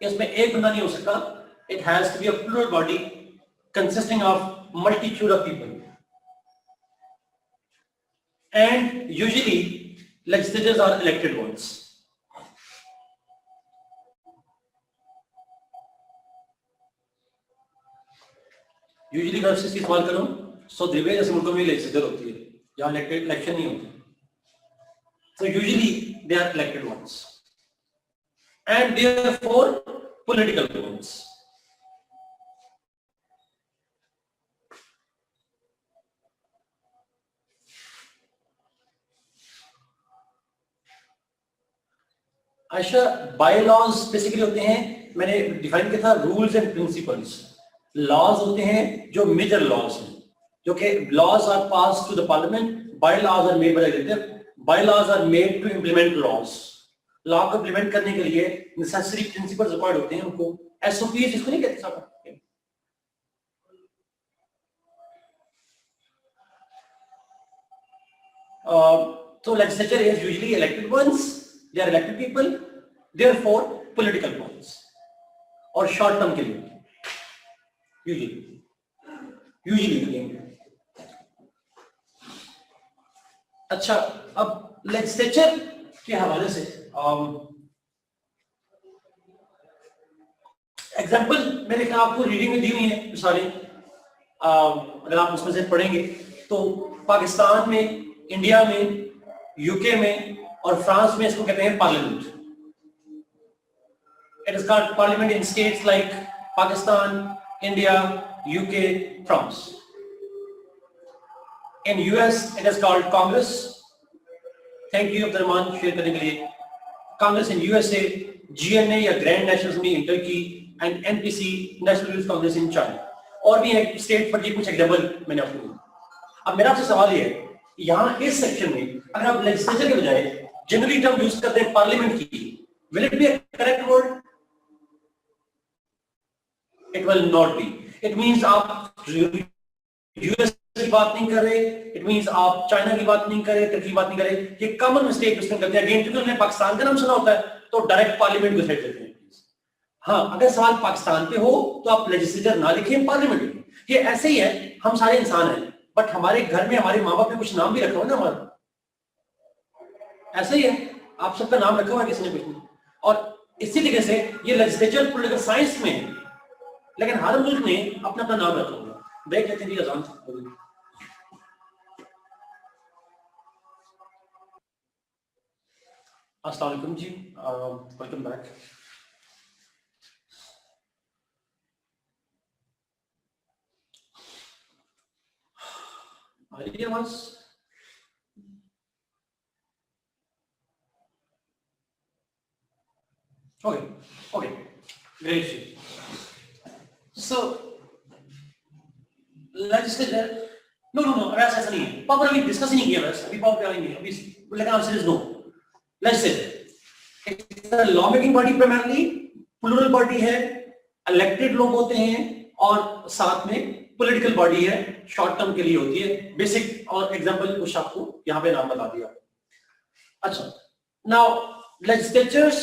इसमें एक बंदा नहीं हो सकता. It has to be a plural body consisting of multitude of people. And usually legislatures are elected ones. Usually अगर इसकी सवाल करूं, सो दिव्य जैसे मुल्कों में लेजिस्लेचर होती है, जहां इलेक्शन नहीं होती. So usually they are elected ones. And therefore political ones. Ayesha, bylaws basically होते हैं, मैंने डिफाइन किया था, रूल्स एंड प्रिंसिपल्स. लॉज होते हैं जो मेजर लॉज हैं, जो कि laws are pass to the parliament. Bylaws are made by executive. Bylaws are made to implement laws. Law को इंप्लीमेंट करने के लिए नेसेसरी प्रिंसिपल्स रिक्वायर्ड होते हैं. उनको एसओपीज इसको नहीं कहते साहब. So legislature is usually elected ones. They are elected people, therefore political ones. और short term के लिए usually again. अच्छा, अब legislature के हवाले से एग्जाम्पल मेरे ख्याल आपको रीडिंग में दी हुई है सारी. अगर आप उसमें से पढ़ेंगे तो पाकिस्तान में, इंडिया में, यूके में और फ्रांस में इसको कहते हैं parliament. It is called parliament in states like Pakistan, India, UK, France. In US it is called Congress. Thank you Abdul Rahman share करने के लिए. कांग्रेस इन यूएसए, जीएनए या grand national assembly in Turkey and NPC national youth Congress in China. और भी एक state पर कुछ example मैंने आपको दिए. अब मेरा आपसे सवाल ये है, यहाँ इस सेक्शन में अगर आप लेजिस्लेचर के बजाय जनरली टर्म यूज करते हैं पार्लियामेंट की, will it be a correct word? It will not be. It means आप यूएस की बात नहीं कर रहे, इट मींस आप चाइना की बात नहीं कर रहे, टर्की की बात नहीं कर रहे. ये कॉमन मिस्टेक उसमें करते हैं. अगेन क्योंकि उन्होंने पाकिस्तान का नाम सुना होता है तो डायरेक्ट पार्लियामेंट को सेट करते हैं. हाँ, अगर सवाल पाकिस्तान पे हो तो आप लेजिस्लेचर ना लिखें, पार्लियामेंट लिखें. ये ऐसे ही है, हम सारे इंसान हैं, बट हमारे घर में हमारे माँ बाप ने कुछ नाम भी रखा हो ना हमारा. ऐसे ही है, आप सबका नाम रखा हुआ है किसी ने कुछ नहीं. और इसी तरीके से ये लेजिस्लेचर पॉलिटिकल साइंस में है, लेकिन हर मुल्क ने अपना अपना नाम रखा हुआ. देख लेते हैं अजान. अस्सलाम वालेकुम जी, welcome back. Idea was okay, great. So legislature, no, ऐसा नहीं है. पावर अभी डिस्कस नहीं किया, बस अभी पावर पे आएंगे. अभी लेकिन answer is no. Legislature it's a law making body, primarily plural body है, इलेक्टेड लोग होते हैं और साथ में पॉलिटिकल बॉडी है, शॉर्ट टर्म के लिए होती है. बेसिक और एग्जांपल कुछ आपको यहां पे नाम बता दिया. अच्छा, now legislatures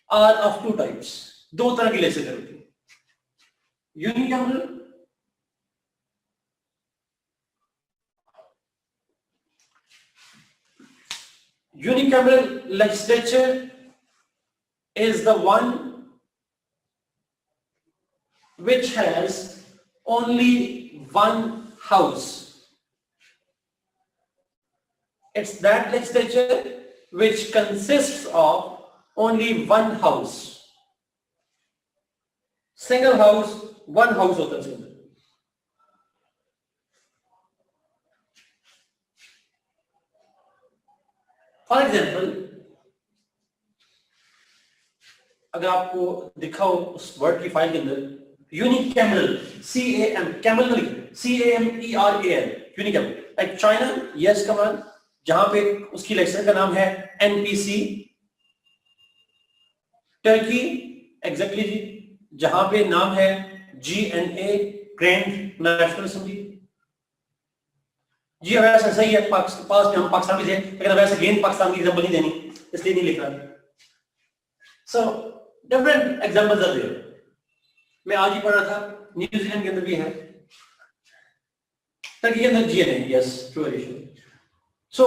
are of two types. दो तरह की लेजिस्लेचर होती है. Unicameral, unicameral legislature is the one which has only one house. It's that legislature which consists of only one house. Single house, one house होता है उसके अंदर। For example, अगर आपको दिखा हो उस वर्ड की फाइल के अंदर यूनिकैमरल, CAM, कैमरल लिखिए, CAMERAL, unicameral, like China, yes command, जहां पे उसकी लेक्चर का नाम है NPC, टर्की, एग्जैक्टली जी, जहां पे नाम है GNA, ग्रैंड नेशनल असेंबली। जी वैसे सही है, पास में हम पाकिस्तान से, लेकिन वैसे गेंद पाकिस्तान की एग्जांपल नहीं देनी, इसलिए नहीं लिख रहा। So different examples are there. मैं आज ही पढ़ रहा था, न्यूजीलैंड के अंदर भी है, टर्की के अंदर GNA, yes, true addition. So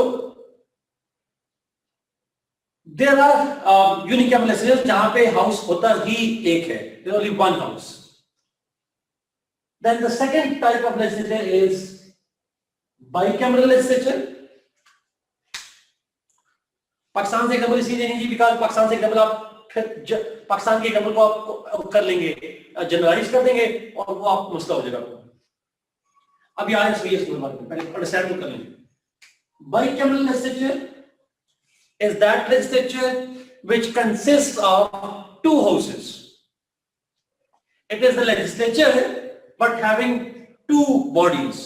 there are unicameral legislature जहां पे हाउस होता ही एक है, there only one house. Then the second type of legislature is bicameral legislature. Pakistan से एग्जांपल इसलिए नहीं जी बिकॉज पाकिस्तान से एग्जांपल आप फिर पाकिस्तान के एग्जांपल को आप कर लेंगे, जनरलाइज कर देंगे और वो आप मसला हो जाएगा। अब यहाँ सही है, पहले अंडरस्टैंड कर लेंगे। Bicameral legislature is that legislature which consists of two houses. It is the legislature but having two bodies.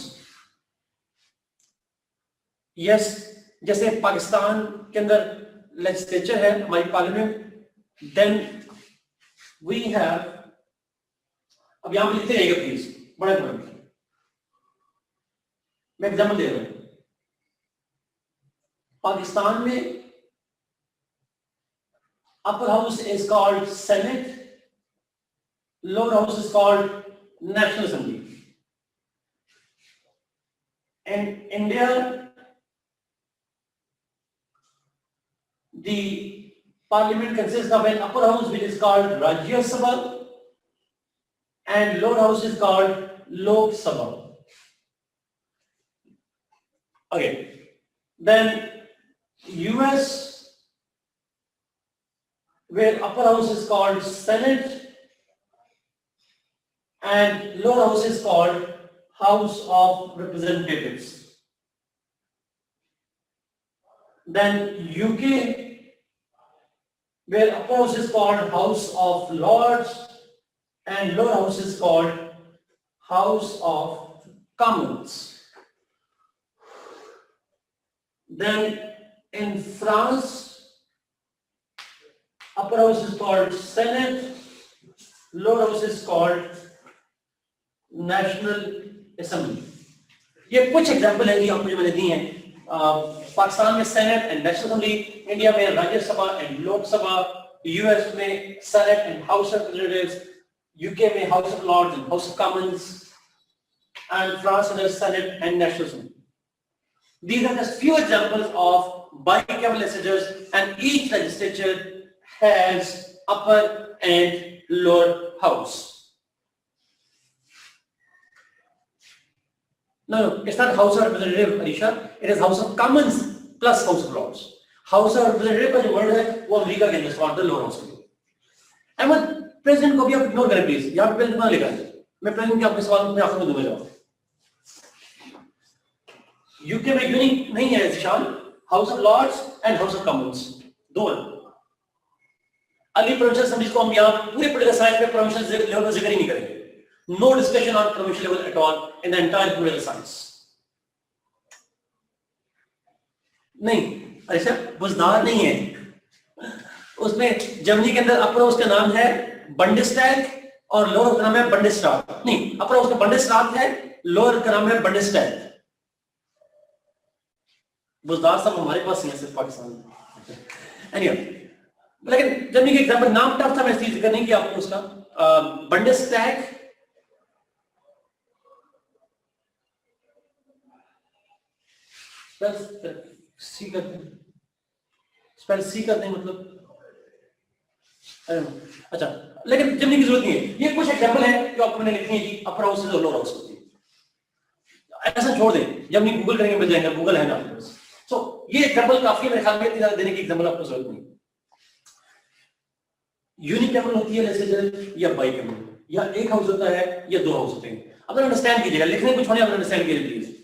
Yes, जैसे पाकिस्तान के अंदर legislature है, हमारी पार्लियामेंट, then we have, अब यहां पे लिखते रहिएगा प्लीज, बड़े बड़े, मैं एग्जाम्पल दे रहा हूं। पाकिस्तान में upper house is called Senate, lower house is called National Assembly. In India, the parliament consists of an upper house which is called Rajya Sabha and lower house is called Lok Sabha. Okay, then US, where upper house is called Senate and lower house is called House of Representatives. Then UK, where upper house is called House of Lords and lower house is called House of Commons. Then in France, upper house is called Senate, lower house is called National Assembly. ये कुछ example है जी आपको जो मैंने दी हैं। पाकिस्तान में senate and national assembly, India में Rajya Sabha and Lok Sabha, US में senate and house of representatives, UK में house of Lord's and house of commons, and France में senate and national assembly. These are just few examples of bicameral legislatures, and each legislature has upper and lower house. No, it's not House of Representatives, Arisha. It is House of Commons plus House of Lords. House of Representatives का जो word है वो America के अंदर इस्तेमाल lower house के लिए. Ahmad, president को भी आप इग्नोर करें प्लीज. यहाँ पे प्रेसिडेंट कहाँ लिखा है? मैं प्रेसिडेंट के आपके सवाल में आखिर में दूंगा जवाब. यूके में यूनिक नहीं है Zeeshan, House of Lord's and house of Commons दो हैं. अगली प्रोविंशियल असेंबलीज को हम यहाँ पूरे पॉलिटिकल साइंस में प्रोविंशियल लेवल पर जिक्र ही नहीं करेंगे. No discussion on provincial level at all in the entire political science. नहीं, ऐसा बुजदार नहीं है. उसमें जर्मनी के अंदर अपर हाउस का नाम है बंडेस्टैग और लोअर का नाम है बंडेस्टाग. नहीं, अपर हाउस का बंडेस्टाग है, लोअर का नाम है बंडेस्टैग. बुजदार सब हमारे पास ही है सिर्फ पाकिस्तान में. Anyway, लेकिन जर्मनी के एग्जाम्पल नाम टफ था, मैं इसलिए जिक्र नहीं किया आपको उसका. बंडेस्टैग सी करते हैं, स्पेल सी करते हैं मतलब. अच्छा, लेकिन जर्मनी की जरूरत नहीं है. ये कुछ एग्जांपल है जो आपको मैंने लिखी है जी. अपर हाउस और लोअर हाउस होती है. ऐसा छोड़ दें, जब नहीं गूगल करेंगे मिल जाएगा, गूगल है ना. सो ये एग्जांपल काफी है मेरे ख्याल में, इतनी ज्यादा देने की एग्जांपल आपको जरूरत नहीं. यूनिकैमरल होती है लेजिस्लेचर या बाइकैमरल. या एक हाउस होता है या दो हाउस होते हैं। अब अंडरस्टैंड कीजिएगा, लिखने कुछ होने, अंडरस्टैंड कीजिए प्लीज।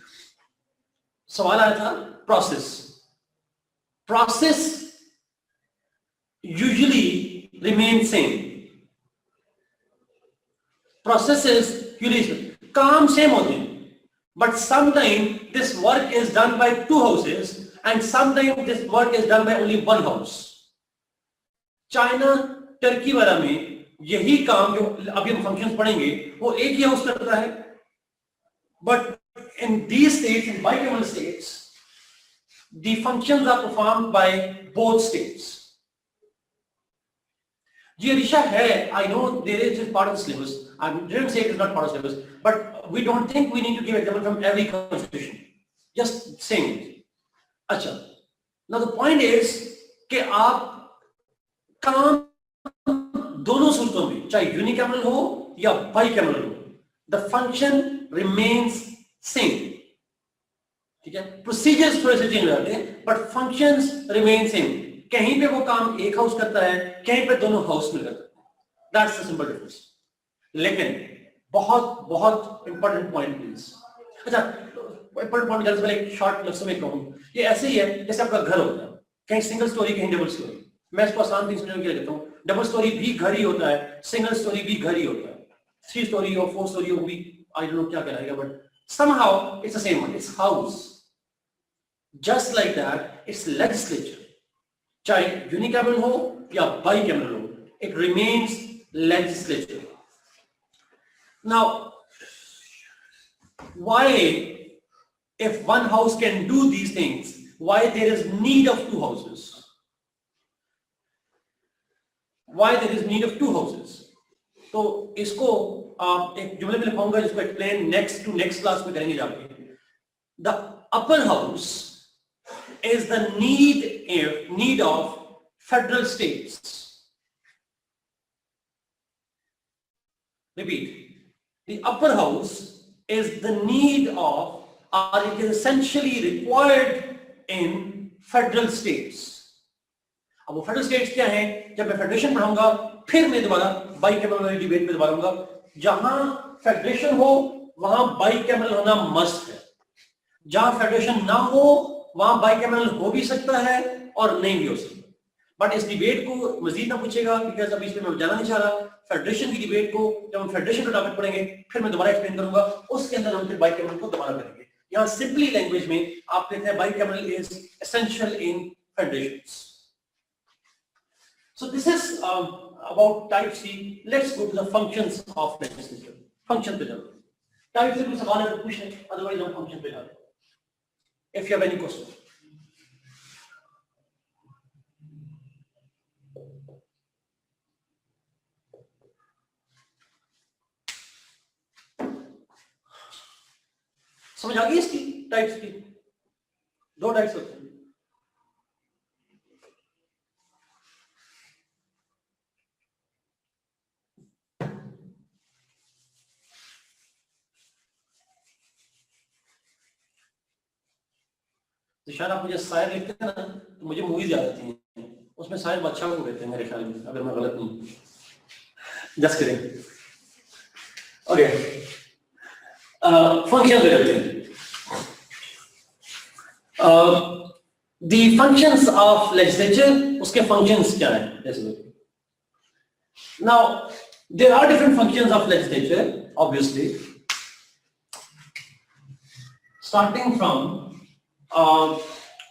सवाल आया था process. Process usually remain same. Processes usually काम सेम होते हैं, but sometimes this work is done by two houses and sometimes this work is done by only one house. China, Turkey वाला में यही काम जो अभी हम फंक्शंस पढ़ेंगे वो एक ही हाउस करता है, but in these states, in bicameral states, the functions are performed by both states. जी अरिशा है, I know there is part of the syllabus. I didn't say it is not part of the syllabus, but we don't think we need to give example from every constitution. Just saying it. अच्छा, now the point is कि आप काम दोनों सूरतों में, चाहे unicameral हो या बाइकैमरल हो, the function remains same. ठीक है, प्रोसीजर्स थोड़े से चेंज हो जाते हैं, but functions remain same. कहीं पे वो काम एक हाउस करता है, कहीं पे दोनों हाउस में करता है। That's the simple difference. लेकिन बहुत बहुत इंपॉर्टेंट पॉइंट प्लीज। अच्छा, इंपॉर्टेंट पॉइंट जल्दी से पहले एक शॉर्ट लफ्ज़ों में कहूं, ये ऐसे ही है जैसे आपका घर होता है, कहीं सिंगल स्टोरी कहीं डबल स्टोरी। मैं इसको आसान थी समझने के लिए कहता हूं, डबल स्टोरी भी घर ही होता है, सिंगल स्टोरी भी घर ही होता है, 3 स्टोरी और 4 स्टोरी भी आई डोंट नो क्या कहलाएगा, but somehow it's the same one, it's house. Just like that it's legislature, चाहे यूनिकैमरल हो या बाइकैमरल हो, it remains legislature. Now, why, if one house can do these things, why there is need of two houses? Why there is need of two houses? तो इसको एक जुमले में लिखाऊंगा जिसको एक्सप्लेन नेक्स्ट क्लास में करेंगे जाके। The upper house is the need of federal states. Repeat. The upper house is the need of, or it is essentially required in federal states. अब वो फेडरल स्टेट्स क्या हैं? जब मैं फेडरेशन पढ़ाऊंगा फिर मैं दोबारा बाइकैमरल डिबेट में दोबारा आऊंगा। जहां फेडरेशन हो वहां बाइकैमरल होना मस्ट है, जहां फेडरेशन ना हो वहां बाइकैमरल हो भी सकता है और नहीं भी हो सकता। बट इस डिबेट को मजीद ना पूछेगा बिकॉज अभी इसमें मैं जाना नहीं चाह रहा। फेडरेशन की डिबेट को जब हम फेडरेशन का टॉपिक पढ़ेंगे फिर मैं दोबारा एक्सप्लेन करूंगा, उसके अंदर हम फिर बाइकैमरल को दोबारा करेंगे। यहाँ सिंपली लैंग्वेज में आप कहते हैं bicameral is essential in federations. So this is about type C. Let's go to the functions of legislature. Function पे चलो। Type C कुछ सवाल है तो पूछ लें, otherwise हम function पे जाते हैं। If you have any question. समझ आ गई इसकी टाइप्स की? 2 टाइप्स होते हैं। तो शायद आप मुझे शायर लिखते हैं ना तो मुझे मूवीज याद आती हैं, उसमें शायद बादशाह को कहते हैं मेरे ख्याल में, अगर मैं गलत नहीं। Just kidding. ओके, फंक्शन पे चलते हैं। द फंक्शंस ऑफ लेजिस्लेचर, उसके फंक्शंस क्या है? Now there are different functions of legislature obviously, starting from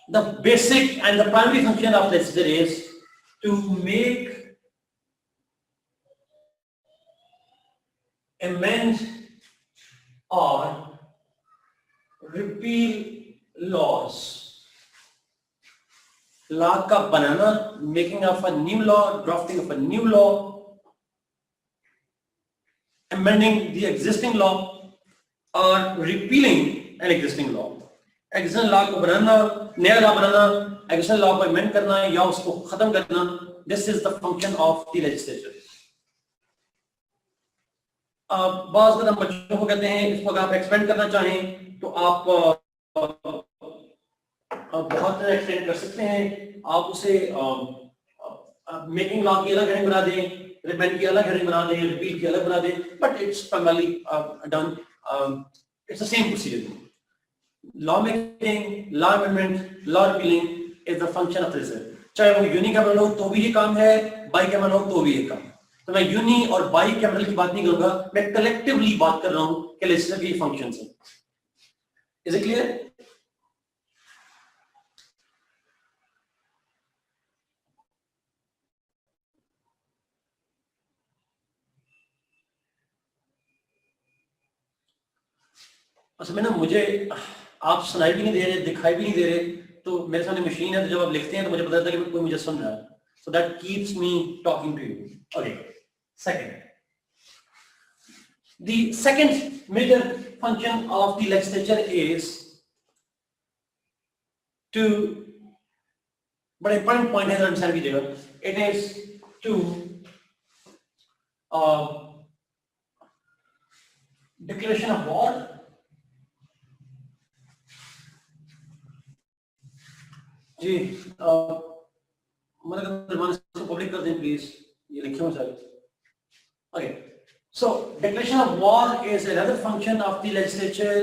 the basic and the primary function of legislature is to make, amend or repeal laws. Law का बनाना, making of a new law, drafting of a new law, amending the existing law or repealing an existing law. Existing law को बनाना, नया law बनाना, existing law को amend करना या उसको खत्म करना, this is the function of the legislature. बहुत ज्यादा बच्चों को कहते हैं इसको अगर आप एक्सपेंड करना चाहें तो आप बहुत तरह एक्सटेंड कर सकते हैं। आप उसे मेकिंग लॉ की अलग हेडिंग बना दें, रिबेंड की अलग हेडिंग बना दें, रिपील की अलग बना दें, but it's primarily done, it's the same procedure. Law making, law amendment, law repealing is the function of legislature. चाहे वो यूनिकैमरल हो तो भी ये काम है, बाइकैमरल हो तो भी ये काम. तो मैं यूनि और बाइकैमरल की बात नहीं करूंगा, मैं कलेक्टिवली बात कर रहा हूं कि लेजिस्लेचर के फंक्शंस हैं. Is it clear? असल में ना मुझे आप सुनाई भी नहीं दे रहे, दिखाई भी नहीं दे रहे, तो मेरे सामने मशीन है, तो जब आप लिखते हैं तो मुझे पता चलता है कि कोई मुझे सुन रहा है. So that keeps me talking to you. Okay, second, the second major function of the legislature is to, बड़ा important point है अंडरस्टैंड कीजिएगा, it is to declaration of war, जी मतलब पब्लिक कर दें प्लीज, ये लिखे हुए सारे. Okay, so declaration of war is another function of the legislature.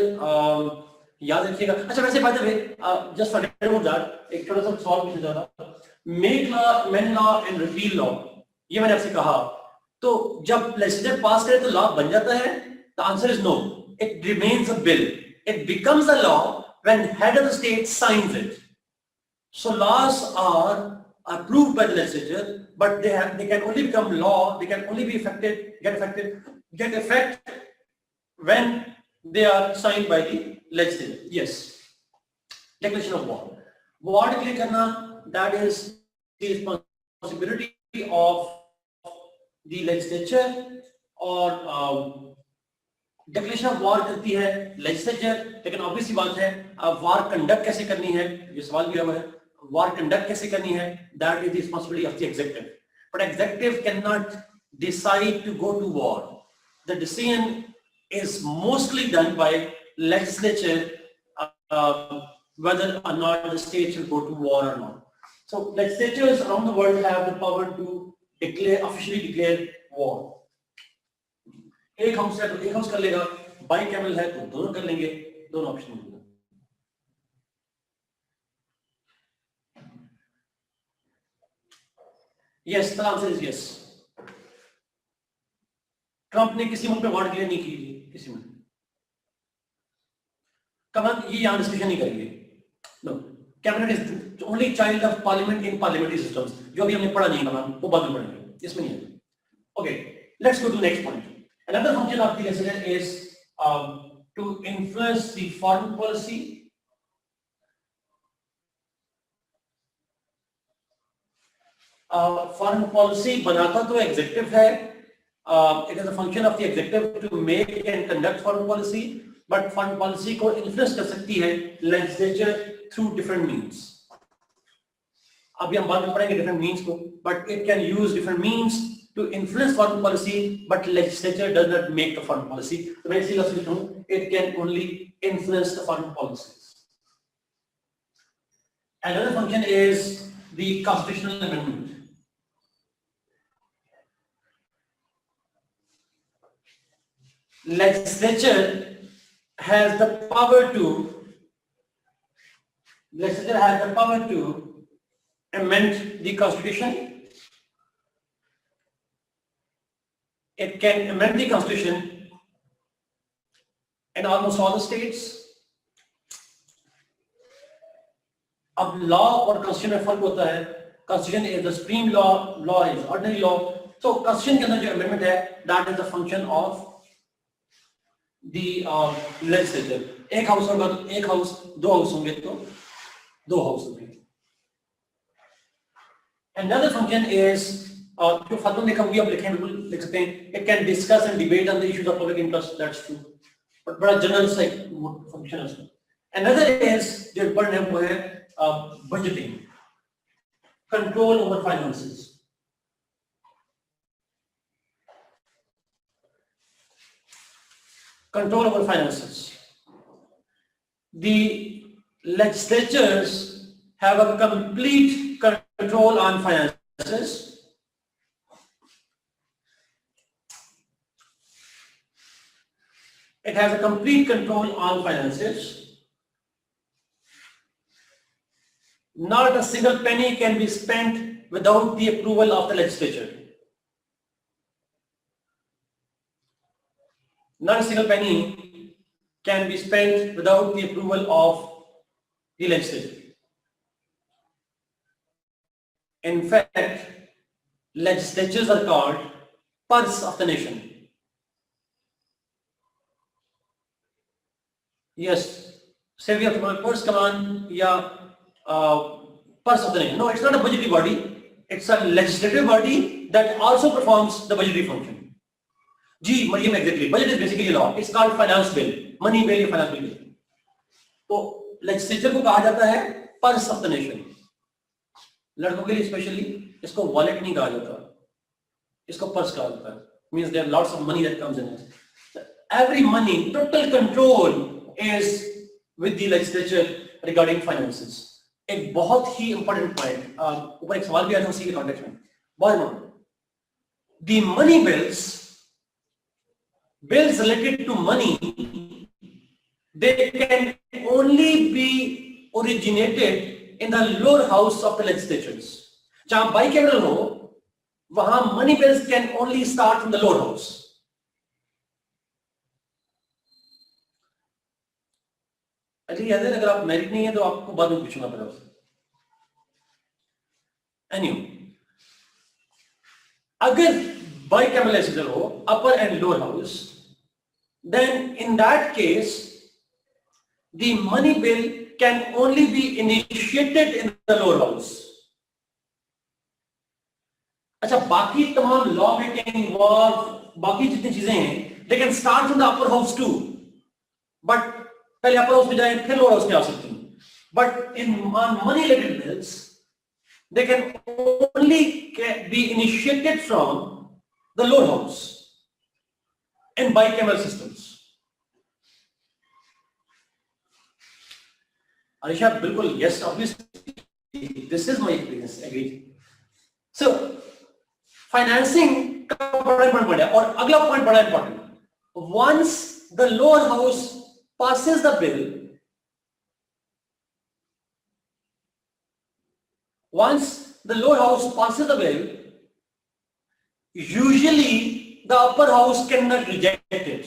याद रखिएगा. अच्छा वैसे बात है, just forget about that, एक छोटा सा सवाल पूछना चाहता था. Make law, amend law and repeal law, ये मैंने आपसे कहा, तो जब लेजिस्लेचर पास करे तो लॉ बन जाता है? The answer is no, it remains a bill. It becomes a law when head of the state signs it. So laws are approved by the legislature, but they can only become law, they can only be get effect when they are signed by the legislature. Yes. Declaration of war. War declare karna, that is the responsibility of the legislature, और declaration of war करती है legislature. लेकिन obviously बात है, war conduct कैसे करनी है, ये सवाल भी हुआ है. वॉर कंडक्ट कैसे करनी है, that is the responsibility of the executive. But executive can not decide to go to war. The decision is mostly done by legislature whether or not the state should go to war or not. So legislatures around the world have the power to officially declare war. एक house है तो एक house कर लेगा, bicameral है तो दोनों कर लेंगे, दोनों ऑप्शन मिलेगा. Yes, the answer is yes. Trump ने किसी मुल्क पे वॉर डिक्लेयर नहीं की, किसी मुल्क. कब ये यहां डिस्कशन नहीं करेंगे. No, cabinet is only child of parliament in parliamentary systems. जो भी हमने पढ़ा नहीं है वो बाद में पढ़ेंगे, इसमें नहीं है. Okay, let's go to next point. Another function of the legislature is to influence the foreign policy. Foreign policy बनाता तो executive है. It is a function of the executive to make and conduct foreign policy, but foreign policy को influence कर सकती है legislature through different means. अभी हम बाद में पढ़ेंगे different means को, but it can use different means to influence foreign policy, but legislature does not make the foreign policy. So when it can only influence the foreign policies. Another function is the constitutional amendment. Legislature has the power to amend the constitution. It can amend the constitution in almost all the states. अब law और constitution में फर्क होता है. Constitution is the supreme law, law is ordinary law. So constitution के अंदर जो amendment है, that is the function of the legislature. एक हाउस होगा तो एक हाउस, दो हाउस होंगे तो दो हाउस होंगे. Another function is जो फातून लिखा हुआ आप लिखें बिल्कुल लिख सकते हैं. It can discuss and debate on the issues of public interest. That's true. But बड़ा जनरल सा फंक्शन है उसका. Another is जो important है वो है budgeting, control over finances. Control over finances. The legislatures have a complete control on finances. It has a complete control on finances. Not a single penny can be spent without the approval of the legislature. Not a single penny can be spent without the approval of the legislature. In fact, legislatures are called purse of the nation. Yes, say we have to purse command, yeah, purse of the nation. No, it's not a budgetary body. It's a legislative body that also performs the budgetary function. Ji, Mariam, exactly. Budget is basically a law. It's called finance bill, money bill, finance bill. तो legislature को कहा जाता है purse of the nation. लड़कों के लिए specially इसको wallet नहीं कहा जाता, इसको पर्स कहा जाता है. Means there are lots of money that comes in it. Every money, total control is with the legislature regarding finances. एक बहुत ही important point. ऊपर एक सवाल भी आया था उसी के context में. बहुत the money bills related to money, they can only be originated in the lower house of the legislatures. जहां bicameral हो, वहां money bills can only start from the lower house. अरे याद है, अगर आप मैरिड नहीं है तो आपको बाद में पूछना पड़ेगा. Anyway, अगर bicameral legislature हो, upper and lower house, then in that case, the money bill can only be initiated in the lower house. अच्छा, बाकी तमाम law making, war, बाकी जितनी चीजें हैं, they can start from the upper house too. But पहले upper house में जाए, फिर lower house में आ सकती हैं. But in money related bills, they can only be initiated from the lower house in bicameral systems. Arisha, bilkul, yes, obviously, this is my experience, agree. So, financing का बड़ा important है, और अगला point बड़ा important. Once the lower house passes the bill, usually the upper house cannot reject it.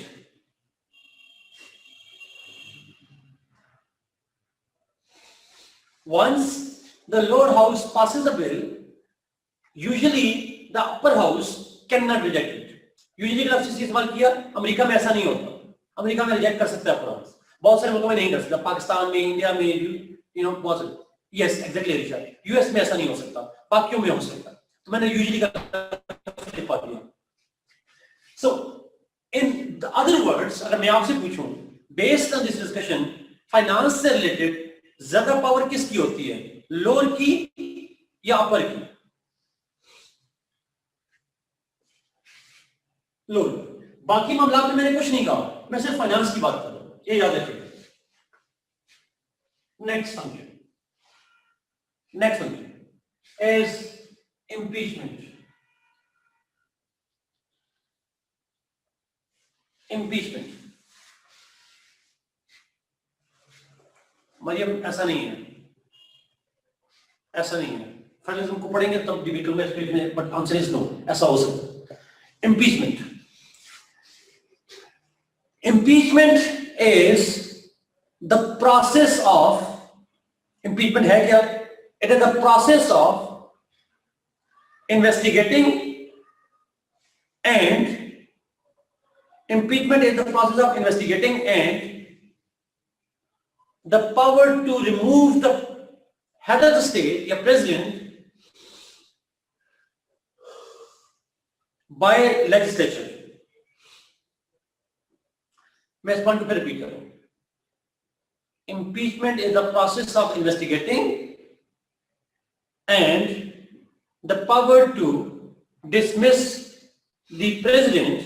Once the lower house passes the bill, usually the upper house cannot reject it. Usually का लफ्ज़ इस्तेमाल किया, America में ऐसा नहीं होता. America में reject कर सकता है अपना हाउस, बहुत सारे मुल्कों में नहीं कर सकता. पाकिस्तान में, इंडिया में, बहुत सारे. Yes, exactly, Arisha. US में ऐसा नहीं हो सकता, बाकियों में हो सकता. तो मैंने usually का लिखवा दिया. So, in the other words, अगर मैं आपसे पूछूं, based on this discussion, finance से related ज्यादा पावर किसकी होती है, लोअर की या अपर की? लोअर. बाकी मामला में मैंने कुछ नहीं कहा, मैं सिर्फ फाइनेंस की बात कर रहा हूं, ये याद रखिएगा. Next function is impeachment. Maryam, ऐसा नहीं है. फेडरलिज्म को पढ़ेंगे तब डिबेट होगा इस पेज में, बट आंसर इज नो. ऐसा हो सकता है. impeachment is the process of, impeachment है क्या? It is the process of investigating, and impeachment is the process of investigating and the power to remove the head of the state, the president, by legislature. मैं इस point को फिर repeat करूं. Impeachment is the process of investigating and the power to dismiss the president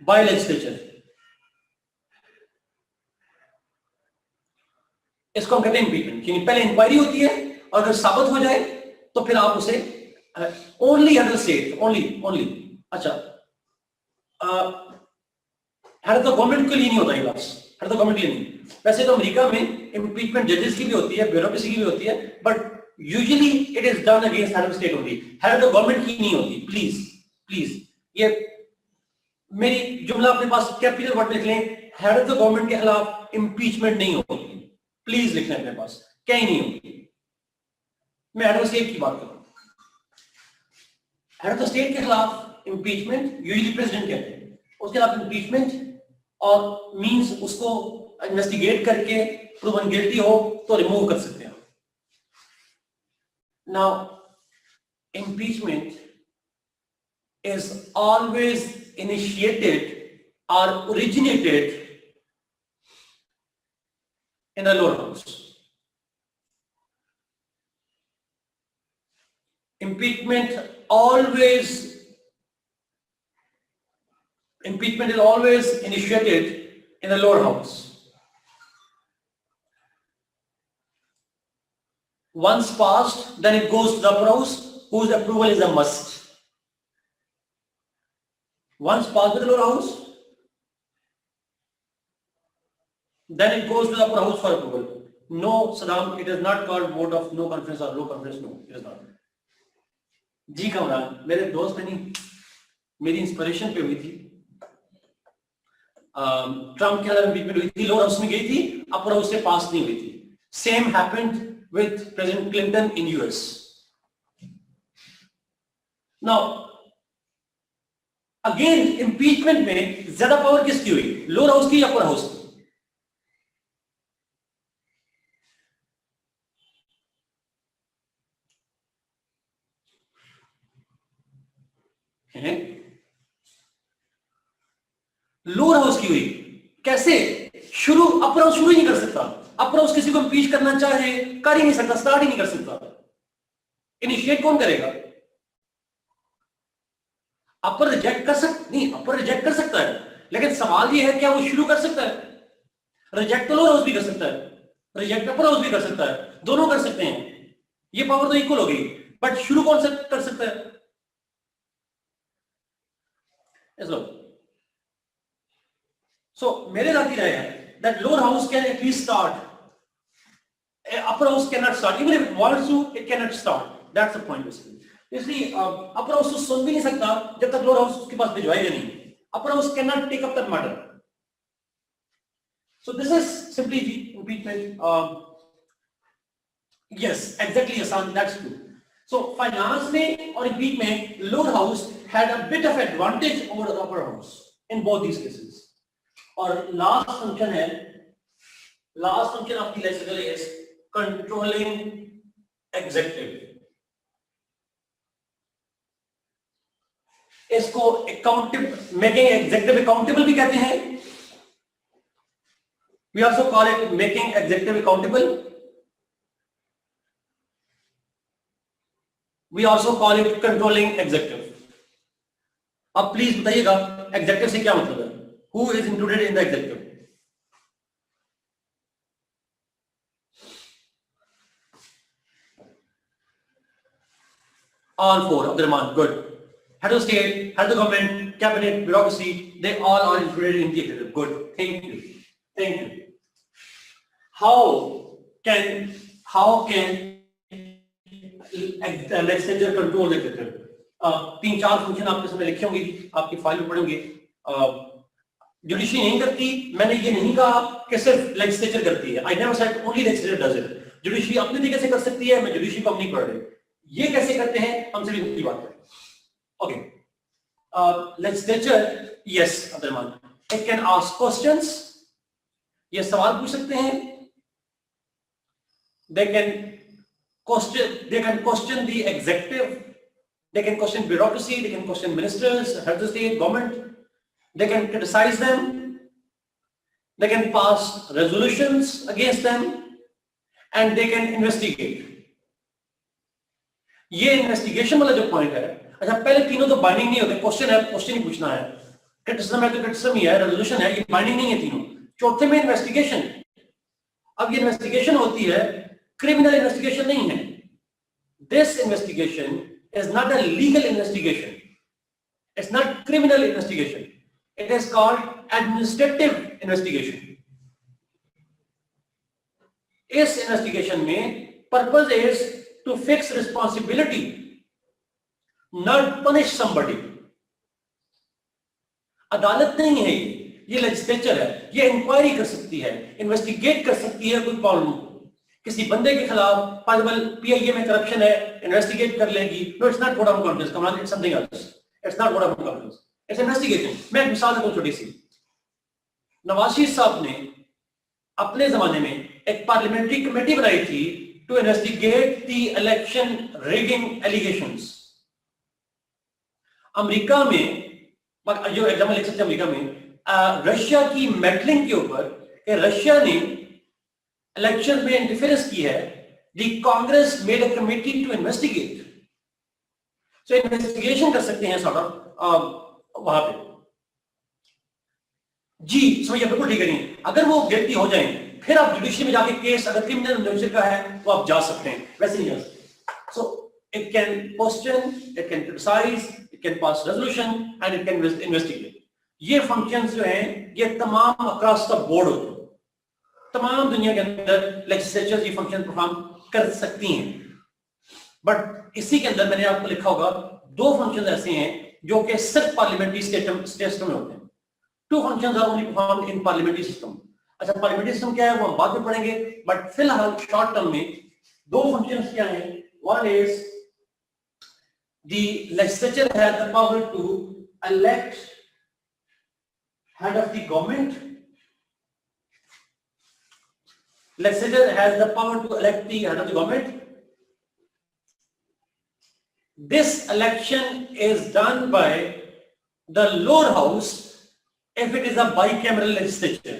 by legislature. इसको हम कहते हैं impeachment. क्योंकि पहले इंक्वायरी होती है और अगर साबित हो जाए तो फिर आप उसे only head of the state, only. अच्छा, हेड ऑफ द गवर्नमेंट के लिए नहीं होता ये loss, head of the government के लिए नहीं। वैसे तो अमेरिका में इम्पीचमेंट जजेस की भी होती है, ब्यूरोक्रेसी की भी होती है, but usually it is done against head of state होती है, हेड ऑफ द गवर्नमेंट की नहीं होती। प्लीज प्लीज ये मेरी जुमला अपने पास कैपिटल वर्ड में लिख लें, हेड ऑफ द गवर्नमेंट के खिलाफ इम्पीचमेंट नहीं होती। प्लीज लिख लें अपने पास, कहीं नहीं होती। मैं हेड ऑफ स्टेट की बात करूं, हेड ऑफ द स्टेट के खिलाफ इम्पीचमेंट यूजुअली प्रेसिडेंट कहते हैं, उसके खिलाफ इम्पीचमेंट और मींस उसको इन्वेस्टिगेट करके प्रूवन गिल्टी हो तो रिमूव कर सकते हैं। Now impeachment is always initiated or originated in the lower house. Impeachment is always initiated in the lower house. Once passed, then it goes to the upper house, whose approval is a must. Once passed by the lower house, then it goes to the upper house for approval. No, Saddam, it is not called vote of no confidence or low confidence. No, it is not. जी कमरान, मेरे दोस्त ने नहीं, मेरी inspiration पे हुई थी। Trump के अंदर इम्पीचमेंट हुई थी, लोअर हाउस में गई थी, अपर हाउस से पास नहीं हुई थी। Same happened with president Clinton in US. Now again impeachment में ज्यादा पावर किसकी हुई, लोअर हाउस की या अपर हाउस की? लोअर हाउस की हुई। कैसे? शुरू अपर हाउस शुरू ही नहीं कर सकता। अपर हाउस किसी को इंपीच करना चाहे कर ही नहीं सकता, स्टार्ट ही नहीं कर सकता। इनिशिएट कौन करेगा? अपर रिजेक्ट कर सकता नहीं, अपर रिजेक्ट कर सकता है, लेकिन सवाल ये है क्या वो शुरू कर सकता है? रिजेक्ट तो लोअर हाउस भी कर सकता है, रिजेक्ट अपर हाउस भी कर सकता है, दोनों कर सकते हैं, ये पावर तो इक्वल हो गई, बट शुरू कौन सा कर सकता है? सो मेरे राती रहे हैं that lower house can at least start, upper house can not start, even if it wants to it can not start. That's the point basically. इसलिए अपर हाउस तो सुन भी नहीं सकता जब तक लोअर हाउस उसके पास भिजवाएगा नहीं। Upper house can not take up that matter. So this is simply the impeachment. Yes exactly Hasan, that's true. So finance में और impeachment lower house had a bit of advantage over the upper house in both these cases. और last function है, last function of the legislature is controlling executive. इसको accountable, making executive accountable भी कहते हैं। We also call it making executive accountable. We also call it controlling executive. अब please बताइएगा executive से क्या मतलब है? Who is included in the executive? All four, Abdurrahman, good. Head of state, head of the government, cabinet, bureaucracy, they all are included in the executive. Good. Thank you. Thank you. How can legislature control the executive? 3-4 function आपके सामने लिखे होंगे, आपकी file में पढ़ेंगे। Judiciary नहीं करती, मैंने ये नहीं कहा कि सिर्फ लेजिस्लेचर करती है। I never said only legislature does it. Judiciary अपने तरीके से कर सकती है, मैं जुडिशरी को अब नहीं पढ़ रही। ये कैसे करते हैं हम सिर्फ इनकी बात करें। Okay, legislature, yes Abdurrahman, it can ask questions, ये सवाल पूछ सकते हैं। They can question the executive, they can question bureaucracy, they can question ministers, head of state, government, they can criticise them, they can pass resolutions against them and they can investigate. ये investigation वाला जो point है, अच्छा पहले तीनों तो binding नहीं होते, क्वेश्चन है, क्वेश्चन ही पूछना है, क्रिटिसिज्म है तो क्रिटिसिज्म ही है, रेजोल्यूशन है, ये बाइंडिंग नहीं है तीनों। चौथे में इन्वेस्टिगेशन। अब ये इन्वेस्टिगेशन होती है, क्रिमिनल इन्वेस्टिगेशन नहीं है। This investigation is not a legal investigation, it's not criminal investigation, it is called administrative investigation. इस इन्वेस्टिगेशन में purpose is to fix responsibility, not punish somebody. अदालत नहीं है ये लेजिस्लेचर है, ये इंक्वायरी कर सकती है, इन्वेस्टिगेट कर सकती है कोई प्रॉब्लम को। किसी बंदे के खिलाफ पॉसिबल पीआईए में करप्शन है, इन्वेस्टिगेट कर लेगी। No, it's not vote of confidence, Kamal, it's something else, it's not vote of confidence, it's investigation. मैं एक मिसाल दूं छोटी सी। नवाज शरीफ साहब ने अपने जमाने में एक पार्लियामेंट्री कमेटी बनाई थी to investigate the election rigging allegations. America में जो एग्जाम्पल लिख सकते हैं, अमेरिका में रशिया की मेडलिंग के ऊपर कि रशिया ने इलेक्शन में इंटरफेरेंस की है, the Congress made a committee to investigate. So investigation कर सकते हैं सॉर्ट ऑफ वहां पे। जी समझिए, बिल्कुल ठीक है। अगर वो गिल्टी हो जाए फिर आप जुडिशरी में जाके केस, अगर क्रिमिनल नेचर का है तो आप जा सकते हैं, वैसे नहीं जा सकते। So it can question, it can criticise, it can pass resolution and it can investigate. ये फंक्शंस जो हैं ये तमाम अक्रॉस द बोर्ड होते हैं, तमाम दुनिया के अंदर लेजिस्लेचर ये फंक्शन परफॉर्म कर सकती हैं। बट इसी के अंदर मैंने आपको लिखा होगा दो फंक्शंस ऐसे हैं जो कि सिर्फ पार्लियामेंट्री सिस्टम में होते हैं। Two functions are only performed in parliamentary system. अच्छा, पार्लियामेंट्री सिस्टम क्या है वो हम बाद में पढ़ेंगे, बट फिलहाल शॉर्ट टर्म में दो फंक्शंस क्या हैं। One is the legislature has the power to elect head of the government. Legislature has the power to elect the head of the government. This election is done by the lower house if it is a bicameral legislature.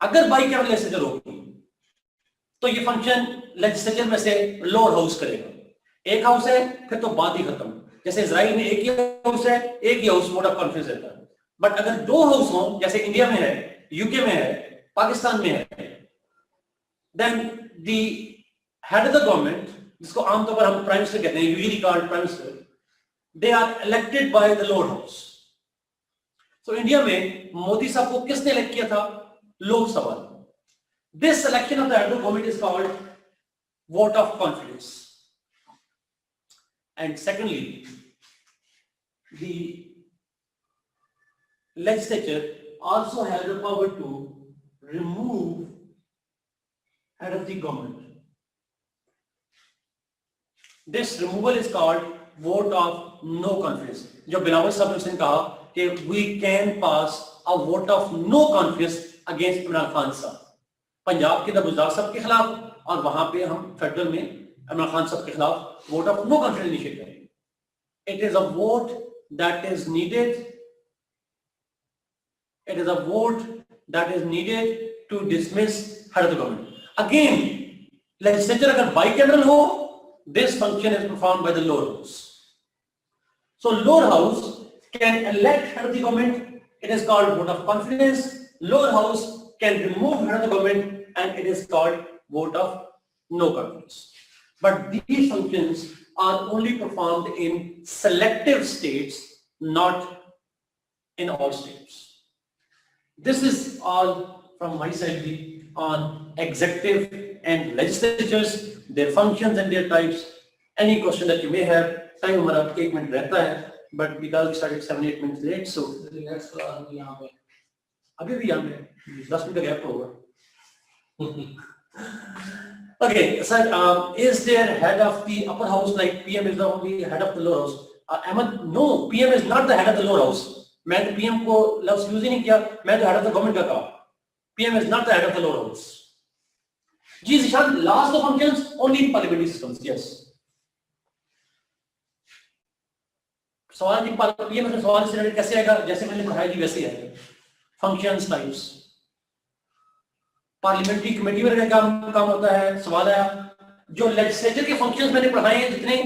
अगर bicameral legislature होगी तो ये function legislature में से lower house करेगा। एक house है फिर तो बात ही खत्म। जैसे इजराइल में एक ही हाउस है, एक ही हाउस वोट ऑफ कॉन्फ्रेंस देता है। बट अगर दो हाउस हो, जैसे इंडिया में है, यूके में है, पाकिस्तान में है, then the head of the government, जिसको आमतौर पर हम प्राइम मिनिस्टर कहते हैं, usually called prime minister, they are elected by the lower house. So India में मोदी साहब को किसने इलेक्ट किया था? Lok Sabha. This election of the head of government is called vote of confidence. And secondly, the legislature also has the power to remove head of the government. This removal is called vote of no confidence. जो बिलावल साहब ने कहा कि we can pass a vote of no confidence against Imran Khan साहब, पंजाब के दबुजार साहब के खिलाफ, और वहां पे हम फेडरल में इमरान खान साहब के खिलाफ vote of no confidence initiate करेंगे। It is a vote that is needed. It is a vote that is needed to dismiss head of the government. Again, legislature अगर bicameral हो, this function is performed by the lower house. So lower house can elect head of the government. It is called vote of confidence. Lower house can remove head of the government, and it is called vote of no confidence. But these functions are only performed in selective states, not in all states. This is all from my side on executive and legislatures, their functions and their types. Any question that you may have, time हमारा 1 minute रहता है, but because we started 7-8 minutes late, so next class में यहाँ पे अभी भी यहाँ पे 10 मिनट का गैप होगा। Okay, sir, is there head of the upper house like PM is the only head of the lower house? Ahmed, no, PM is not the head of the lower house. मैं तो PM को लफ्ज़ use ही नहीं किया, मैं तो head of the government का कहा। PM is not the head of the lower house. Ji Zeeshan, last of functions only in parliamentary systems. Yes. सवाल की PM में सवाल से कैसे आएगा? जैसे मैंने पढ़ाया जी वैसे आएगा। Functions types. पार्लियामेंट्री कमेटी में काम होता है। सवाल आया, जो लेजिस्लेचर के फंक्शंस मैंने पढ़ाए हैं, जितने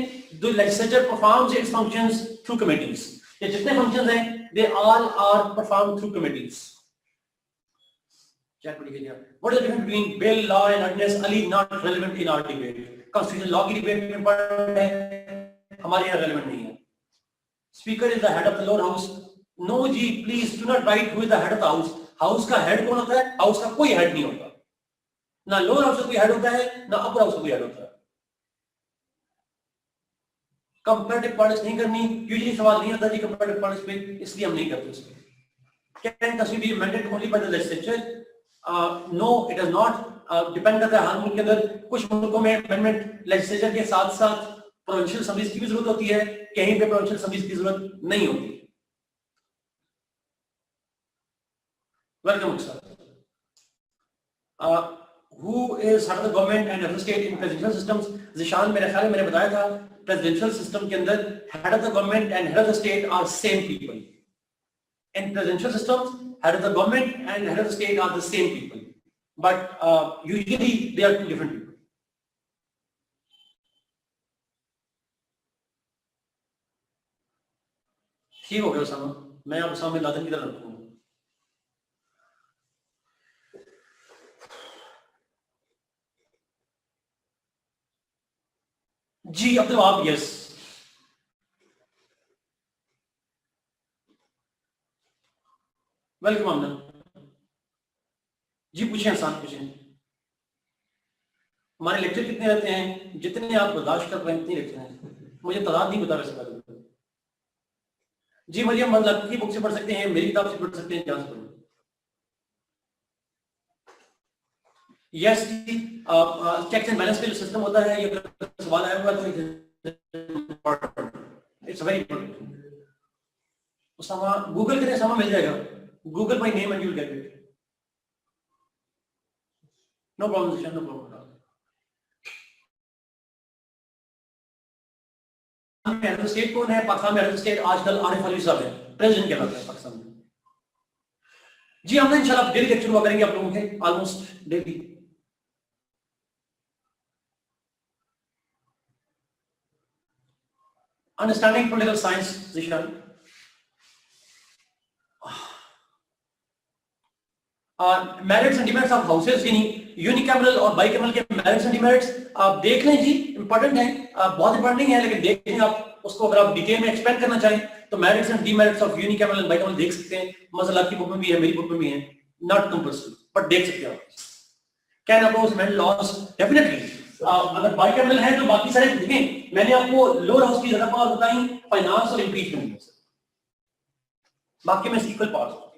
जो legislature performs its functions through committees, ये जितने फंक्शंस हैं they all are perform through committees. Check करिए what is the difference between bill, law and ordinance? Ali not relevant in our debate. Constitution law की डिबेट में पढ़ रहे हैं, हमारे यहाँ रेलेवेंट नहीं है। Speaker is the head of the lower house, no जी, please do not write who is the head of the house. House का हेड कौन होता है? हाउस का कोई हेड नहीं होता, ना लोअर हाउस का कोई हेड होता है, ना अपर हाउस का कोई हेड होता है। कंपैरेटिव पॉलिटिक्स नहीं करनी, यूजुअली सवाल नहीं आता जी कंपैरेटिव पॉलिटिक्स पे, इसलिए हम नहीं करते उसमें। Can consider be amended only by the legislature? No, it is not. Depend करता है हर मुल्क के अंदर। कुछ मुल्कों में अमेंडमेंट लेजिस्लेचर के साथ साथ प्रोविंशियल असेंबलीज की भी जरूरत होती है, कहीं पे प्रोविंशियल असेंबलीज की जरूरत नहीं होती। Welcome sir. Who is head of the government and head of the state in presidential systems? Zeeshan, मेरे ख्याल में मैंने बताया था, presidential system के अंदर head of the government and head of the state are same people. In presidential systems, head of the government and head of the state are the same people, but usually they are two different people. ठीक हो गया उसामा, मैं अब Usama bin Laden की तरह रखूंगा। जी Abdul Wahab, yes. Welcome अमना जी, पूछें आसान पूछें। हमारे लेक्चर कितने रहते हैं? जितने आप बर्दाश्त कर रहे हैं उतने लेक्चर हैं, मुझे तादाद नहीं बता वैसे बात। जी मरियम, मतलब की बुक से पढ़ सकते हैं, मेरी किताब से पढ़ सकते हैं, जहां से पढ़ें। यस जी, चेक्स एंड बैलेंस पे जो सिस्टम होता है, ये सवाल आया हुआ तो it's very important. Usama Google करें, उसामा मिल जाएगा, Google my name and you will get it. No problem Zeeshan, no problem. Head of state कौन है पाकिस्तान में? हेड ऑफ स्टेट आजकल आरिफ अलवी साहब है, प्रेसिडेंट कहलाते हैं पाकिस्तान में। जी हमने इंशाल्लाह डेली लेक्चर हुआ करेंगे आप लोगों के, almost daily. Understanding political science Zeeshan, merits and demerits of houses, यानी यूनिकैमरल और बाइकैमरल के मेरिट्स एंड डिमेरिट्स आप देख लें जी, इंपॉर्टेंट है, बहुत इंपॉर्टेंट नहीं है लेकिन देख लें आप उसको। अगर आप डिटेल में एक्सप्लेन करना चाहें तो merits and demerits of unicameral and bicameral देख सकते हैं। मसला की बुक में भी है, मेरी बुक में भी है, नॉट कंपल्सरी बट देख सकते हैं आप। Can oppose amend laws? Definitely. अगर बाइकैमरल है तो बाकी सारे देखें, मैंने आपको लोअर हाउस की ज्यादा पावर बताई, फाइनेंस और इंपीचमेंट, बाकी में equal powers.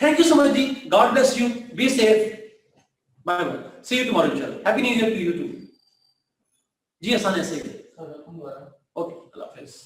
Thank you so much, Ji. God bless you. Be safe. Bye bye. See you tomorrow, inshallah. Happy New Year to you too. जी आसान ऐसे ही। Okay. Allah Hafiz.